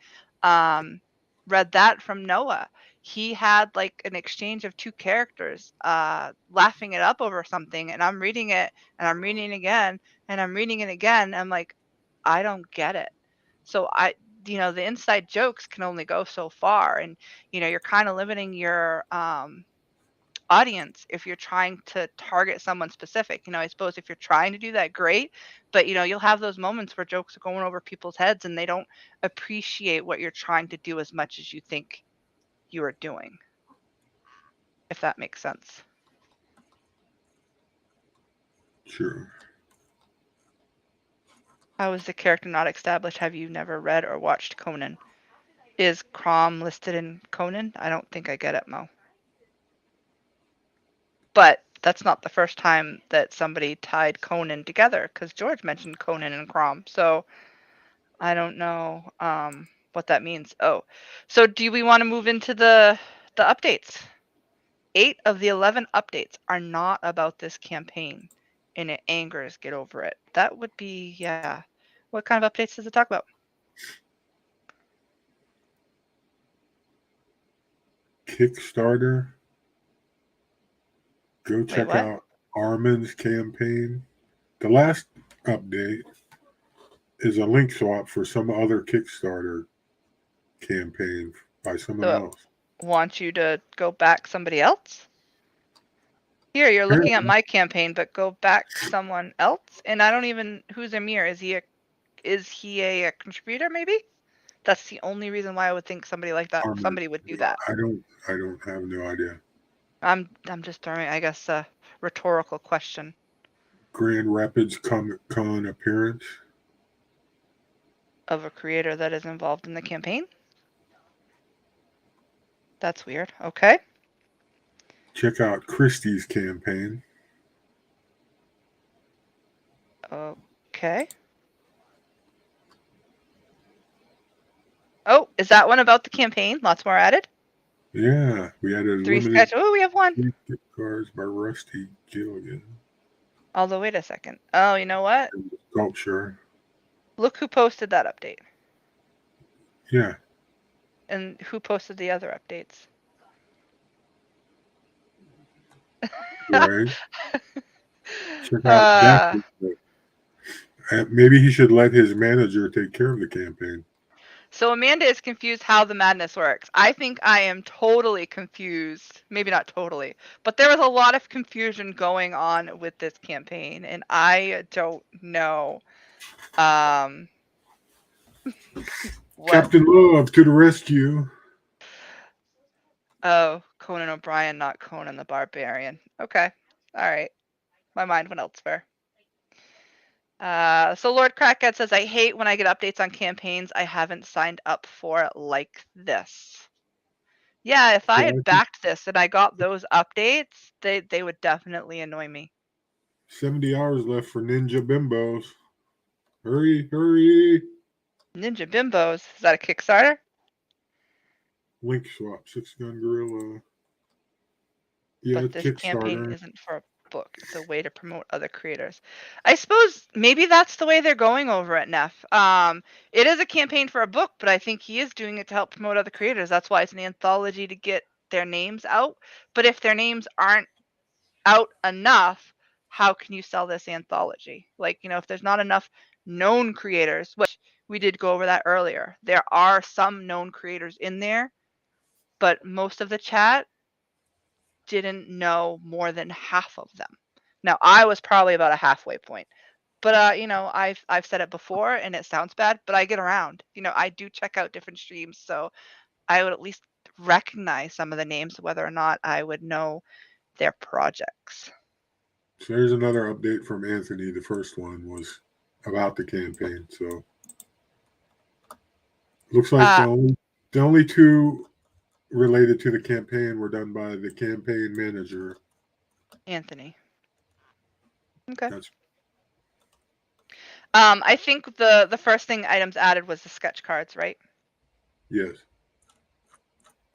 Speaker 1: read that from Noah. He had like an exchange of two characters laughing it up over something, and I'm reading it and I'm reading it again and I'm reading it again. I'm like, I don't get it. So the inside jokes can only go so far, and you're kind of limiting your audience if you're trying to target someone specific. I suppose if you're trying to do that, great, but you'll have those moments where jokes are going over people's heads and they don't appreciate what you're trying to do as much as you think you are doing, if that makes sense.
Speaker 2: Sure.
Speaker 1: How is the character not established? Have you never read or watched Conan? Is Crom listed in Conan? I don't think I get it, Mo. But that's not the first time that somebody tied Conan together, because George mentioned Conan and Crom. So I don't know what that means. Oh, so do we want to move into the updates? 8 of the 11 updates are not about this campaign, and it angers Get Over It. That would be, yeah. What kind of updates does it talk about?
Speaker 2: Kickstarter. Go check
Speaker 1: what?
Speaker 2: out Armin's campaign. The last update is a link swap for some other Kickstarter campaign by someone
Speaker 1: So
Speaker 2: else.
Speaker 1: want you to go back somebody else? Here, you're looking at my campaign, but go back someone else. And I don't even, who's Amir? Is he a contributor? Maybe that's the only reason why I would think somebody like that,
Speaker 2: Armin,
Speaker 1: somebody would do that.
Speaker 2: I don't have no idea.
Speaker 1: I'm just throwing, I guess, a rhetorical question.
Speaker 2: Grand Rapids Comic Con appearance
Speaker 1: Of a creator that is involved in the campaign. That's weird. Okay.
Speaker 2: Check out Christie's campaign.
Speaker 1: Okay. Oh, is that one about the campaign? Lots more added?
Speaker 2: Yeah, we added
Speaker 1: 3
Speaker 2: limited
Speaker 1: sketch. Oh, we have 1.
Speaker 2: gift cards by Rusty Gilligan.
Speaker 1: Although, wait a second. Oh, you know what?
Speaker 2: Sculpture.
Speaker 1: Look who posted that update.
Speaker 2: Yeah.
Speaker 1: And who posted the other updates?
Speaker 2: Right. Check out maybe he should let his manager take care of the campaign.
Speaker 1: So Amanda is confused how the madness works. I think I am totally confused. Maybe not totally, but there was a lot of confusion going on with this campaign, and I don't know.
Speaker 2: Captain Love to the rescue.
Speaker 1: Oh, Conan O'Brien, not Conan the Barbarian. Okay. All right. My mind went elsewhere. So Lord Crackhead says, I hate when I get updates on campaigns I haven't signed up for like this. Yeah, if I had backed this and I got those updates, they would definitely annoy me.
Speaker 2: 70 hours left for Ninja Bimbos. Hurry, hurry.
Speaker 1: Ninja Bimbos. Is that a Kickstarter?
Speaker 2: Link swap, 6-gun gorilla. Yeah,
Speaker 1: but this
Speaker 2: Kickstarter.
Speaker 1: Campaign isn't for a book. It's a way to promote other creators. I suppose maybe that's the way they're going over at Neff. It is a campaign for a book, but I think he is doing it to help promote other creators. That's why it's an anthology to get their names out. But if their names aren't out enough, how can you sell this anthology? Like, if there's not enough known creators, which we did go over that earlier. There are some known creators in there, but most of the chat didn't know more than half of them. Now, I was probably about a halfway point. But I've said it before and it sounds bad, but I get around. I do check out different streams, so I would at least recognize some of the names, whether or not I would know their projects.
Speaker 2: So here's another update from Anthony. The first one was about the campaign. So looks like the only 2 related to the campaign were done by the campaign manager,
Speaker 1: Anthony. Okay.
Speaker 2: That's...
Speaker 1: I think the first thing items added was the sketch cards, right?
Speaker 2: Yes.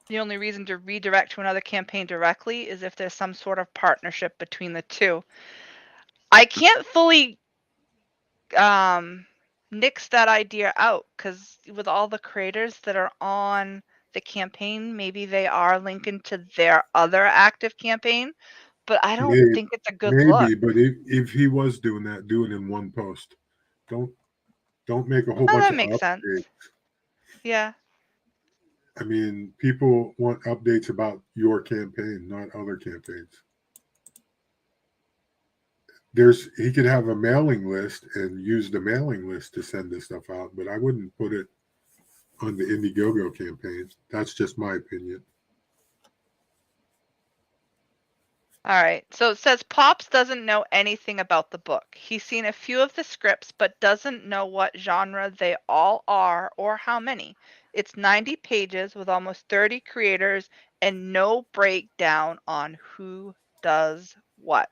Speaker 1: The only reason to redirect to another campaign directly is if there's some sort of partnership between the 2. I can't fully nix that idea out, because with all the creators that are on the campaign, maybe they are linking to their other active campaign, but I don't think it's a good look.
Speaker 2: Maybe, but if he was doing that, do it in one post. Don't make a whole bunch
Speaker 1: that
Speaker 2: of
Speaker 1: makes
Speaker 2: updates.
Speaker 1: sense. Yeah.
Speaker 2: I mean, people want updates about your campaign, not other campaigns. He could have a mailing list and use the mailing list to send this stuff out, but I wouldn't put it on the Indiegogo campaign. That's just my opinion.
Speaker 1: All right. So it says Pops doesn't know anything about the book. He's seen a few of the scripts, but doesn't know what genre they all are or how many. It's 90 pages with almost 30 creators and no breakdown on who does what.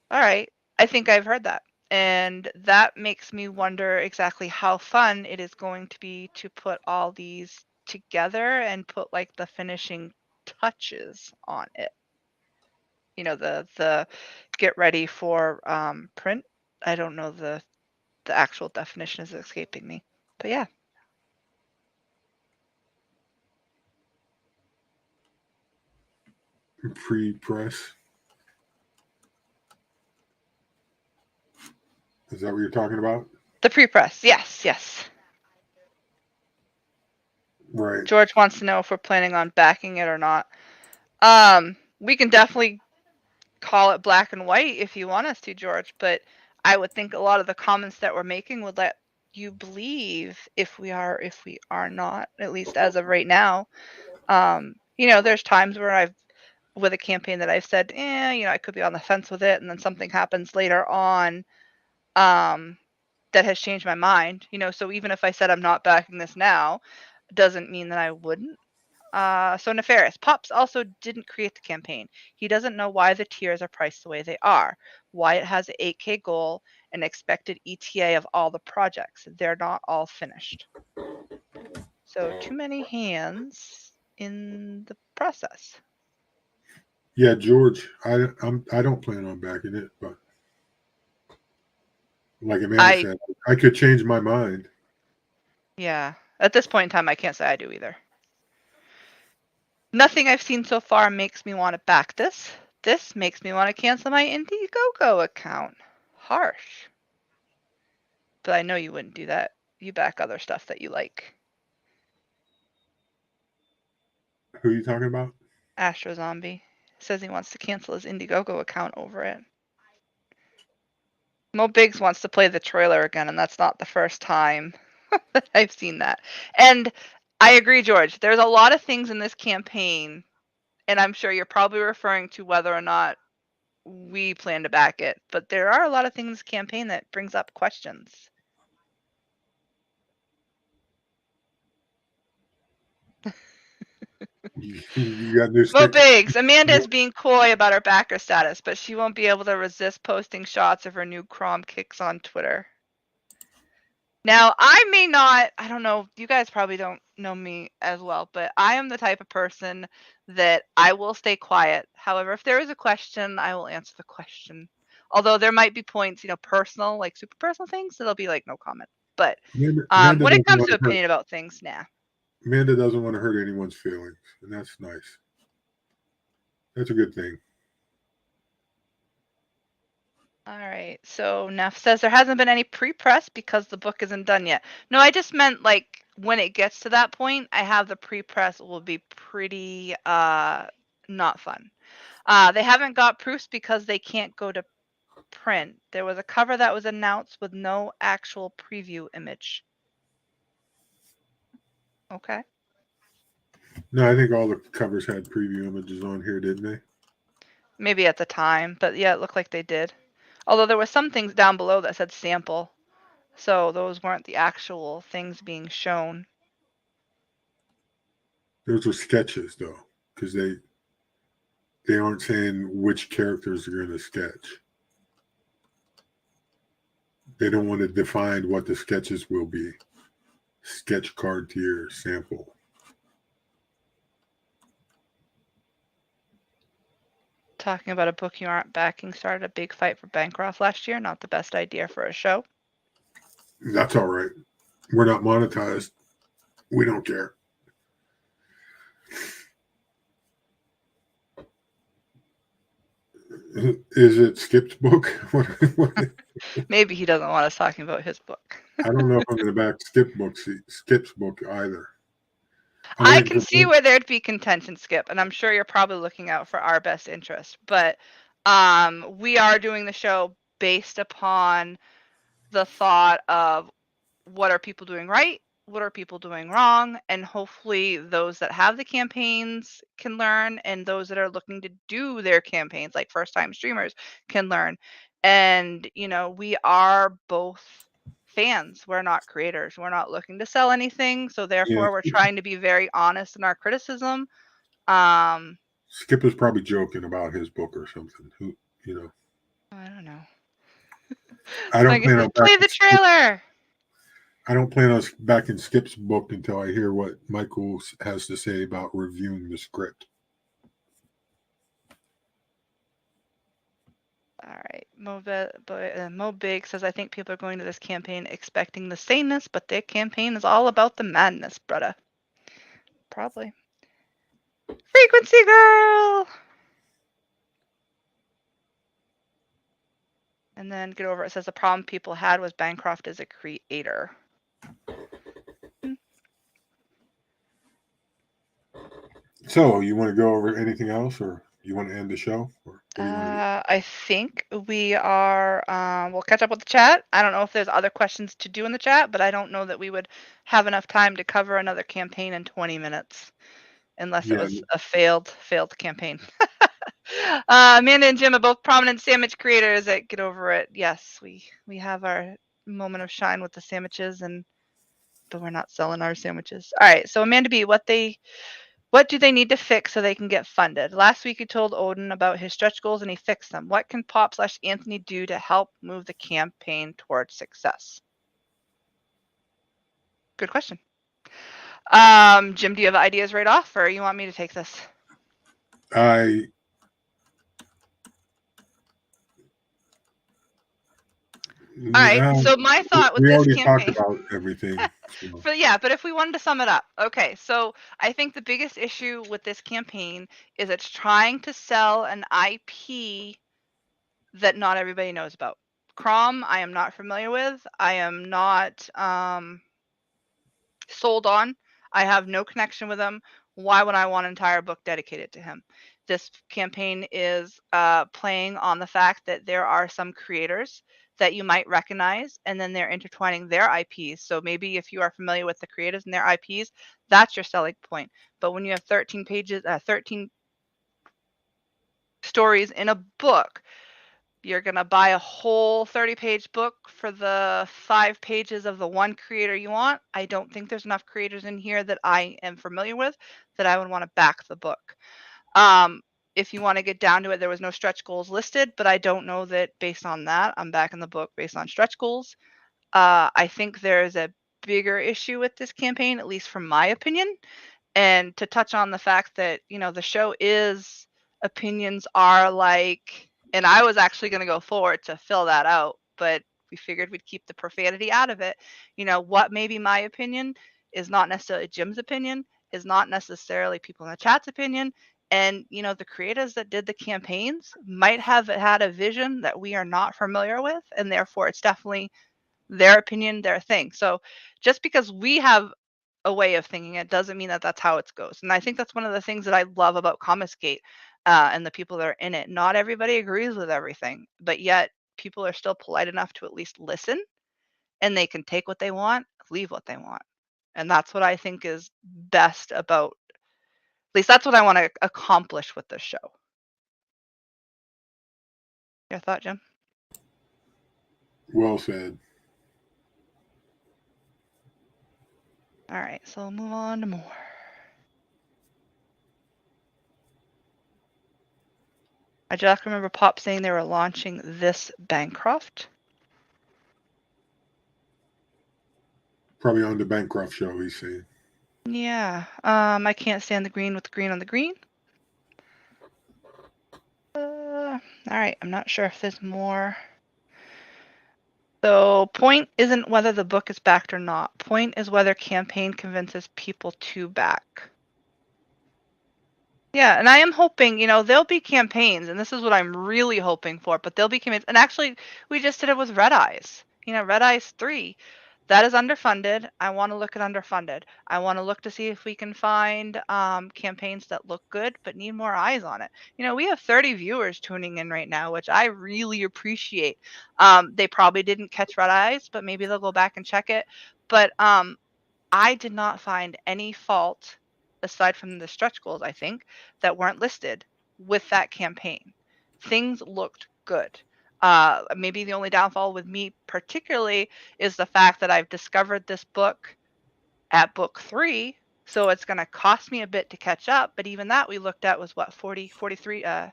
Speaker 1: All right. I think I've heard that. And that makes me wonder exactly how fun it is going to be to put all these together and put like the finishing touches on it. You know, the get ready for print. I don't know the actual definition is escaping me. But yeah.
Speaker 2: Pre-press. Is that what you're talking about?
Speaker 1: The pre-press. Yes.
Speaker 2: Right.
Speaker 1: George wants to know if we're planning on backing it or not. We can definitely call it black and white if you want us to, George, but I would think a lot of the comments that we're making would let you believe if we are not, at least as of right now. There's times where with a campaign that I've said, I could be on the fence with it, and then something happens later on that has changed my mind. So even if I said I'm not backing this now, doesn't mean that I wouldn't. So Nefarious. Pops also didn't create the campaign. He doesn't know why the tiers are priced the way they are, why it has an 8K goal and expected ETA of all the projects. They're not all finished. So too many hands in the process.
Speaker 2: Yeah, George, I don't plan on backing it, but like Amanda said, I could change my mind.
Speaker 1: Yeah. At this point in time, I can't say I do either. Nothing I've seen so far makes me want to back this. This makes me want to cancel my Indiegogo account. Harsh. But I know you wouldn't do that. You back other stuff that you like.
Speaker 2: Who are you talking about?
Speaker 1: Astro Zombie says he wants to cancel his Indiegogo account over it. Mo Biggs wants to play the trailer again, and that's not the first time that I've seen that. And I agree, George. There's a lot of things in this campaign, and I'm sure you're probably referring to whether or not we plan to back it, but there are a lot of things in this campaign that brings up questions.
Speaker 2: You got new
Speaker 1: Mo Biggs. Amanda is being coy about her backer status, but she won't be able to resist posting shots of her new Crom kicks on Twitter. Now, I don't know, you guys probably don't know me as well, but I am the type of person that I will stay quiet. However, if there is a question, I will answer the question. Although there might be points, personal, like super personal things, that'll be like no comment. But
Speaker 2: Amanda
Speaker 1: when it comes to opinion about things, nah.
Speaker 2: Amanda doesn't want to hurt anyone's feelings, and that's nice. That's a good thing.
Speaker 1: All right. So Neff says there hasn't been any pre-press because the book isn't done yet. No, I just meant like when it gets to that point, I have the pre-press will be pretty not fun. They haven't got proofs because they can't go to print. There was a cover that was announced with no actual preview image. Okay.
Speaker 2: No, I think all the covers had preview images on here, didn't they?
Speaker 1: Maybe at the time, but yeah, it looked like they did. Although there were some things down below that said sample. So those weren't the actual things being shown.
Speaker 2: Those were sketches, though, because they aren't saying which characters they're going to sketch. They don't want to define what the sketches will be. Sketch card tier sample.
Speaker 1: Talking about a book you aren't backing started a big fight for Bancroft last year. Not the best idea for a show.
Speaker 2: That's all right. We're not monetized. We don't care. Is it Skip's book?
Speaker 1: Maybe he doesn't want us talking about his book.
Speaker 2: I don't know if I'm going to back Skip's book either.
Speaker 1: I can see where there'd be contention, Skip, and I'm sure you're probably looking out for our best interest. But we are doing the show based upon the thought of what are people doing right, what are people doing wrong, and hopefully those that have the campaigns can learn, and those that are looking to do their campaigns, like first-time streamers, can learn. And we are both fans. We're not creators. We're not looking to sell anything. So therefore, we're trying to be very honest in our criticism.
Speaker 2: Skip is probably joking about his book or something. Who,
Speaker 1: I don't know.
Speaker 2: I don't plan on
Speaker 1: play the trailer.
Speaker 2: I don't plan on backing Skip's book until I hear what Michael has to say about reviewing the script.
Speaker 1: All right. Mo Big says, I think people are going to this campaign expecting the saneness, but their campaign is all about the madness, brother. Probably. Frequency Girl! And then Get Over It says, the problem people had was Bancroft as a creator.
Speaker 2: So, you want to go over anything else, or you want to end the show? Or
Speaker 1: I think we are, we'll catch up with the chat. I don't know if there's other questions to do in the chat, but I don't know that we would have enough time to cover another campaign in 20 minutes. Unless it was a failed campaign. Amanda and Jim are both prominent sandwich creators at Get Over It. Yes, we have our moment of shine with the sandwiches, but we're not selling our sandwiches. All right, so Amanda B, what do they need to fix so they can get funded? Last week you told Odin about his stretch goals and he fixed them. What can Pop/Anthony do to help move the campaign towards success? Good question. Jim, do you have ideas right off, or you want me to take this?
Speaker 2: All
Speaker 1: right. So my thought with this campaign.
Speaker 2: We already talked about everything. So.
Speaker 1: But if we wanted to sum it up, okay. So I think the biggest issue with this campaign is it's trying to sell an IP that not everybody knows about. Crom, I am not familiar with. I am not sold on. I have no connection with him. Why would I want an entire book dedicated to him? This campaign is playing on the fact that there are some creators that you might recognize, and then they're intertwining their IPs. So maybe if you are familiar with the creators and their IPs, that's your selling point. But when you have 13 stories in a book, you're going to buy a whole 30-page book for the 5 pages of the one creator you want. I don't think there's enough creators in here that I am familiar with that I would want to back the book. If you want to get down to it, there was no stretch goals listed, but I don't know that based on that, I'm backing the book based on stretch goals. I think there's a bigger issue with this campaign, at least from my opinion. And to touch on the fact that, the show is opinions are like, and I was actually going to go forward to fill that out, but we figured we'd keep the profanity out of it. What may be my opinion is not necessarily Jim's opinion, is not necessarily people in the chat's opinion. And, the creators that did the campaigns might have had a vision that we are not familiar with, and therefore it's definitely their opinion, their thing. So just because we have a way of thinking it doesn't mean that that's how it goes. And I think that's one of the things that I love about Comicsgate and the people that are in it. Not everybody agrees with everything, but yet people are still polite enough to at least listen, and they can take what they want, leave what they want. And that's what I think is best about, at least that's what I want to accomplish with this show. Your thought, Jim?
Speaker 2: Well said.
Speaker 1: All right, so we'll move on to more. I just remember Pop saying they were launching this Bancroft.
Speaker 2: Probably on the Bancroft show, he's saying.
Speaker 1: Yeah. I can't stand the green with the green on the green. All right, I'm not sure if there's more. So point isn't whether the book is backed or not. Point is whether campaign convinces people to back. Yeah, and I am hoping, there'll be campaigns, and this is what I'm really hoping for, but there'll be campaigns. And actually, we just did it with Red Eyes. Red Eyes 3. That is underfunded. I want to look at underfunded. I want to look to see if we can find campaigns that look good but need more eyes on it. We have 30 viewers tuning in right now, which I really appreciate. They probably didn't catch Red Eyes, but maybe they'll go back and check it. But I did not find any fault, aside from the stretch goals, I think, that weren't listed with that campaign. Things looked good. Maybe the only downfall with me particularly is the fact that I've discovered this book at book 3, so it's going to cost me a bit to catch up. But even that we looked at was what, $45,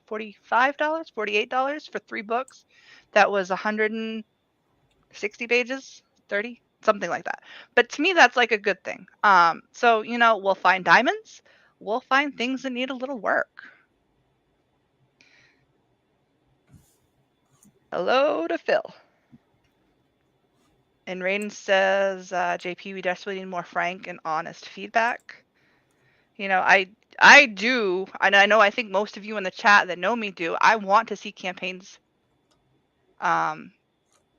Speaker 1: $48 for 3 books. That was 160 pages, 30, something like that. But to me, that's like a good thing. So, we'll find diamonds. We'll find things that need a little work. Hello to Phil. And Raiden says, JP, we desperately need more frank and honest feedback. I do, and I think most of you in the chat that know me do. I want to see campaigns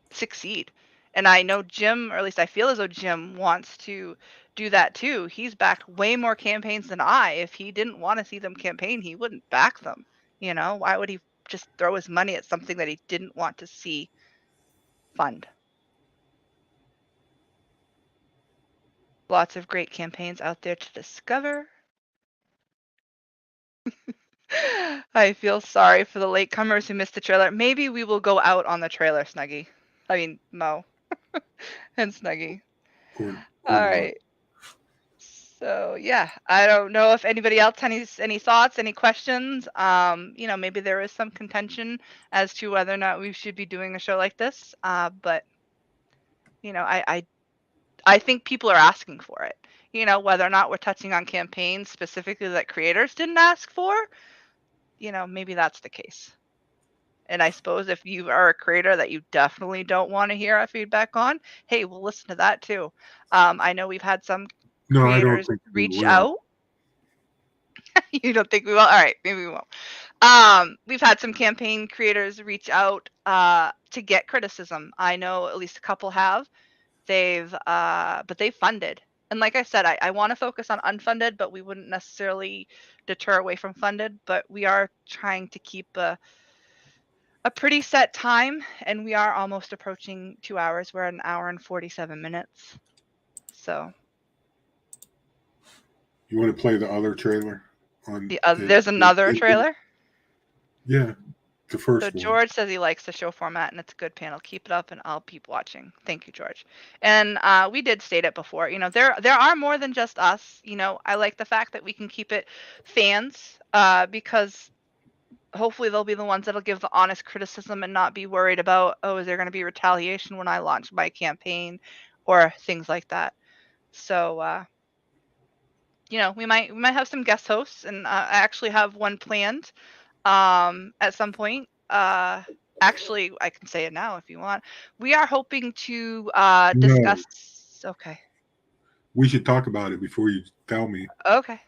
Speaker 1: succeed. And I know Jim, or at least I feel as though Jim wants to do that too. He's backed way more campaigns than I. If he didn't want to see them campaign, he wouldn't back them. Why would he just throw his money at something that he didn't want to see fund? Lots of great campaigns out there to discover. I feel sorry for the latecomers who missed the trailer. Maybe we will go out on the trailer, Snuggie. I mean, Mo and Snuggie.
Speaker 2: Or
Speaker 1: All
Speaker 2: not.
Speaker 1: right. So yeah, I don't know if anybody else has any thoughts, any questions. Maybe there is some contention as to whether or not we should be doing a show like this. But I think people are asking for it. Whether or not we're touching on campaigns specifically that creators didn't ask for, maybe that's the case. And I suppose if you are a creator that you definitely don't want to hear our feedback on, hey, we'll listen to that too. I know we've had some
Speaker 2: No, I don't
Speaker 1: creators
Speaker 2: think we
Speaker 1: reach
Speaker 2: will.
Speaker 1: out. You don't think we will? All right, maybe we won't. We've had some campaign creators reach out to get criticism. I know at least a couple have. But they've funded. And like I said, I want to focus on unfunded, but we wouldn't necessarily deter away from funded. But we are trying to keep a pretty set time, and we are almost approaching 2 hours. We're at 1 hour and 47 minutes. So
Speaker 2: You want to play the other trailer?
Speaker 1: there's another trailer?
Speaker 2: Yeah, the first
Speaker 1: So
Speaker 2: one.
Speaker 1: George says he likes the show format and it's a good panel. Keep it up and I'll keep watching. Thank you, George. And we did state it before. There are more than just us. I like the fact that we can keep it fans because hopefully they'll be the ones that'll give the honest criticism and not be worried about, oh, is there going to be retaliation when I launch my campaign or things like that. So we might have some guest hosts, and I actually have one planned at some point. Actually, I can say it now if you want. We are hoping to discuss. No. Okay.
Speaker 2: We should talk about it before you tell me.
Speaker 1: Okay.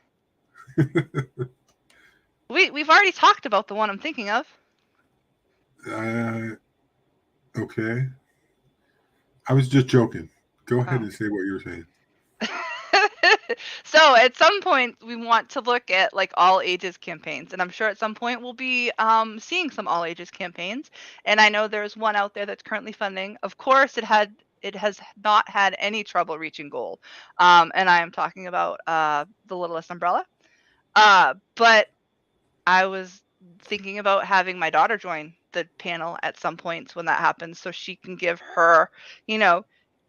Speaker 1: We've already talked about the one I'm thinking of.
Speaker 2: Okay. I was just joking. Go ahead and say what you're saying.
Speaker 1: So at some point we want to look at like all ages campaigns, and I'm sure at some point we'll be seeing some all ages campaigns. And I know there's one out there that's currently funding. Of course, it has not had any trouble reaching goal. And I am talking about The Littlest Umbrella. But I was thinking about having my daughter join the panel at some points when that happens, so she can give her,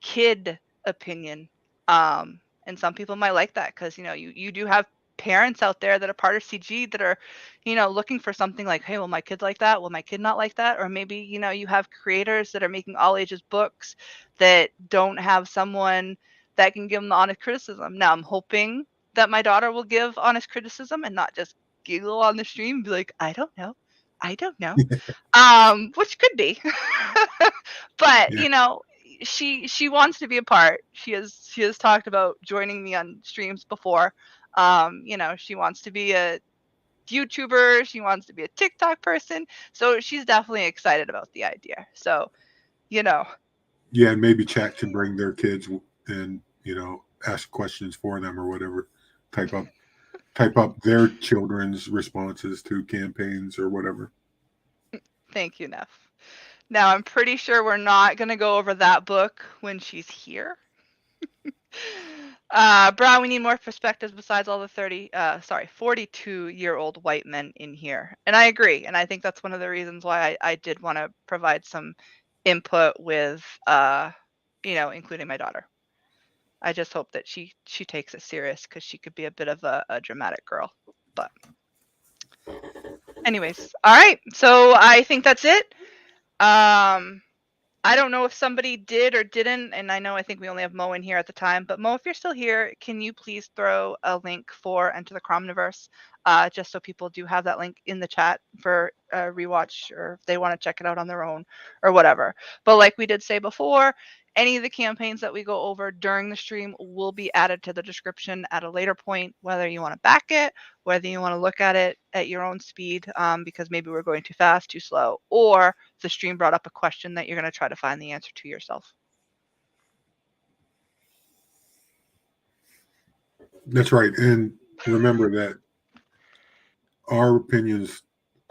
Speaker 1: kid opinion. And some people might like that because, you do have parents out there that are part of CG that are, looking for something like, hey, will my kid like that? Will my kid not like that? Or maybe, you have creators that are making all ages books that don't have someone that can give them the honest criticism. Now, I'm hoping that my daughter will give honest criticism and not just giggle on the stream and be like, I don't know. Which could be. But, she wants to be a part. She has talked about joining me on streams before. She wants to be a YouTuber. She wants to be a TikTok person. So she's definitely excited about the idea. So, Yeah,
Speaker 2: and maybe chat can bring their kids and, ask questions for them or whatever. Type up their children's responses to campaigns or whatever.
Speaker 1: Thank you, Neff. Now, I'm pretty sure we're not going to go over that book when she's here. Brown, we need more perspectives besides all the 42-year-old white men in here. And I agree. And I think that's one of the reasons why I did want to provide some input with, including my daughter. I just hope that she takes it serious, because she could be a bit of a dramatic girl. But anyways, all right. So I think that's it. I don't know if somebody did or didn't, and I think we only have Mo in here at the time, but Mo, if you're still here, can you please throw a link for Enter the Cromniverse, just so people do have that link in the chat for rewatch, or if they want to check it out on their own or whatever. But like we did say before, any of the campaigns that we go over during the stream will be added to the description at a later point, whether you want to back it, whether you want to look at it at your own speed, because maybe we're going too fast, too slow, or the stream brought up a question that you're going to try to find the answer to yourself.
Speaker 2: That's right. And remember that our opinions,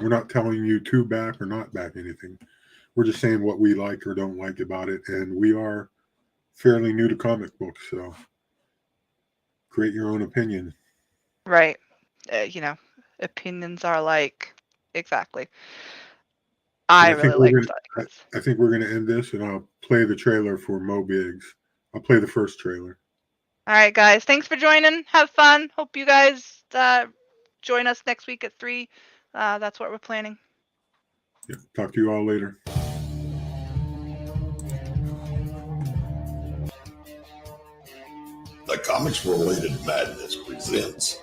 Speaker 2: we're not telling you to back or not back anything. We're just saying what we like or don't like about it. And we are fairly new to comic books, so create your own opinion.
Speaker 1: Right. Opinions are like, exactly. I really like
Speaker 2: I think we're going to end this, and I'll play the trailer for Mo Biggs. I'll play the first trailer.
Speaker 1: All right, guys. Thanks for joining. Have fun. Hope you guys join us next week at 3. That's what we're planning.
Speaker 2: Yeah, talk to you all later.
Speaker 3: The Comics Related Madness presents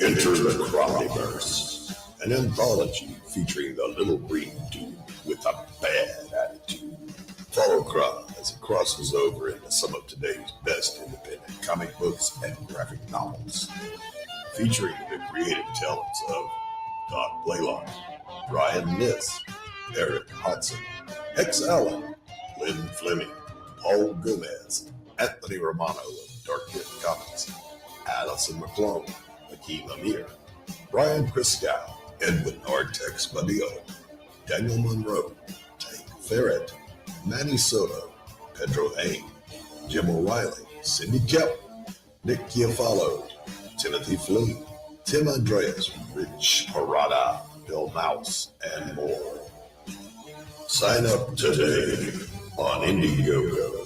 Speaker 3: Enter the Crowdverse, an anthology featuring the little green dude with a bad attitude. Follow Crowd as it crosses over into some of today's best independent comic books and graphic novels, featuring the creative talents of Todd Blaylock, Ryan Niss, Eric Hodson, Hex Allen, Lynn Fleming, Paul Gomez, Anthony Romano of Dark Gift Comics, Allison McClone, Akeem Amir, Brian Christgau, Edwin Artex Badillo, Daniel Monroe, Tank Ferret, Manny Soto, Pedro Hain, Jim O'Reilly, Cindy Kemp, Nick Chiafalo, Timothy Flynn, Tim Andreas, Rich Parada, Bill Mouse, and more. Sign up today on Indiegogo.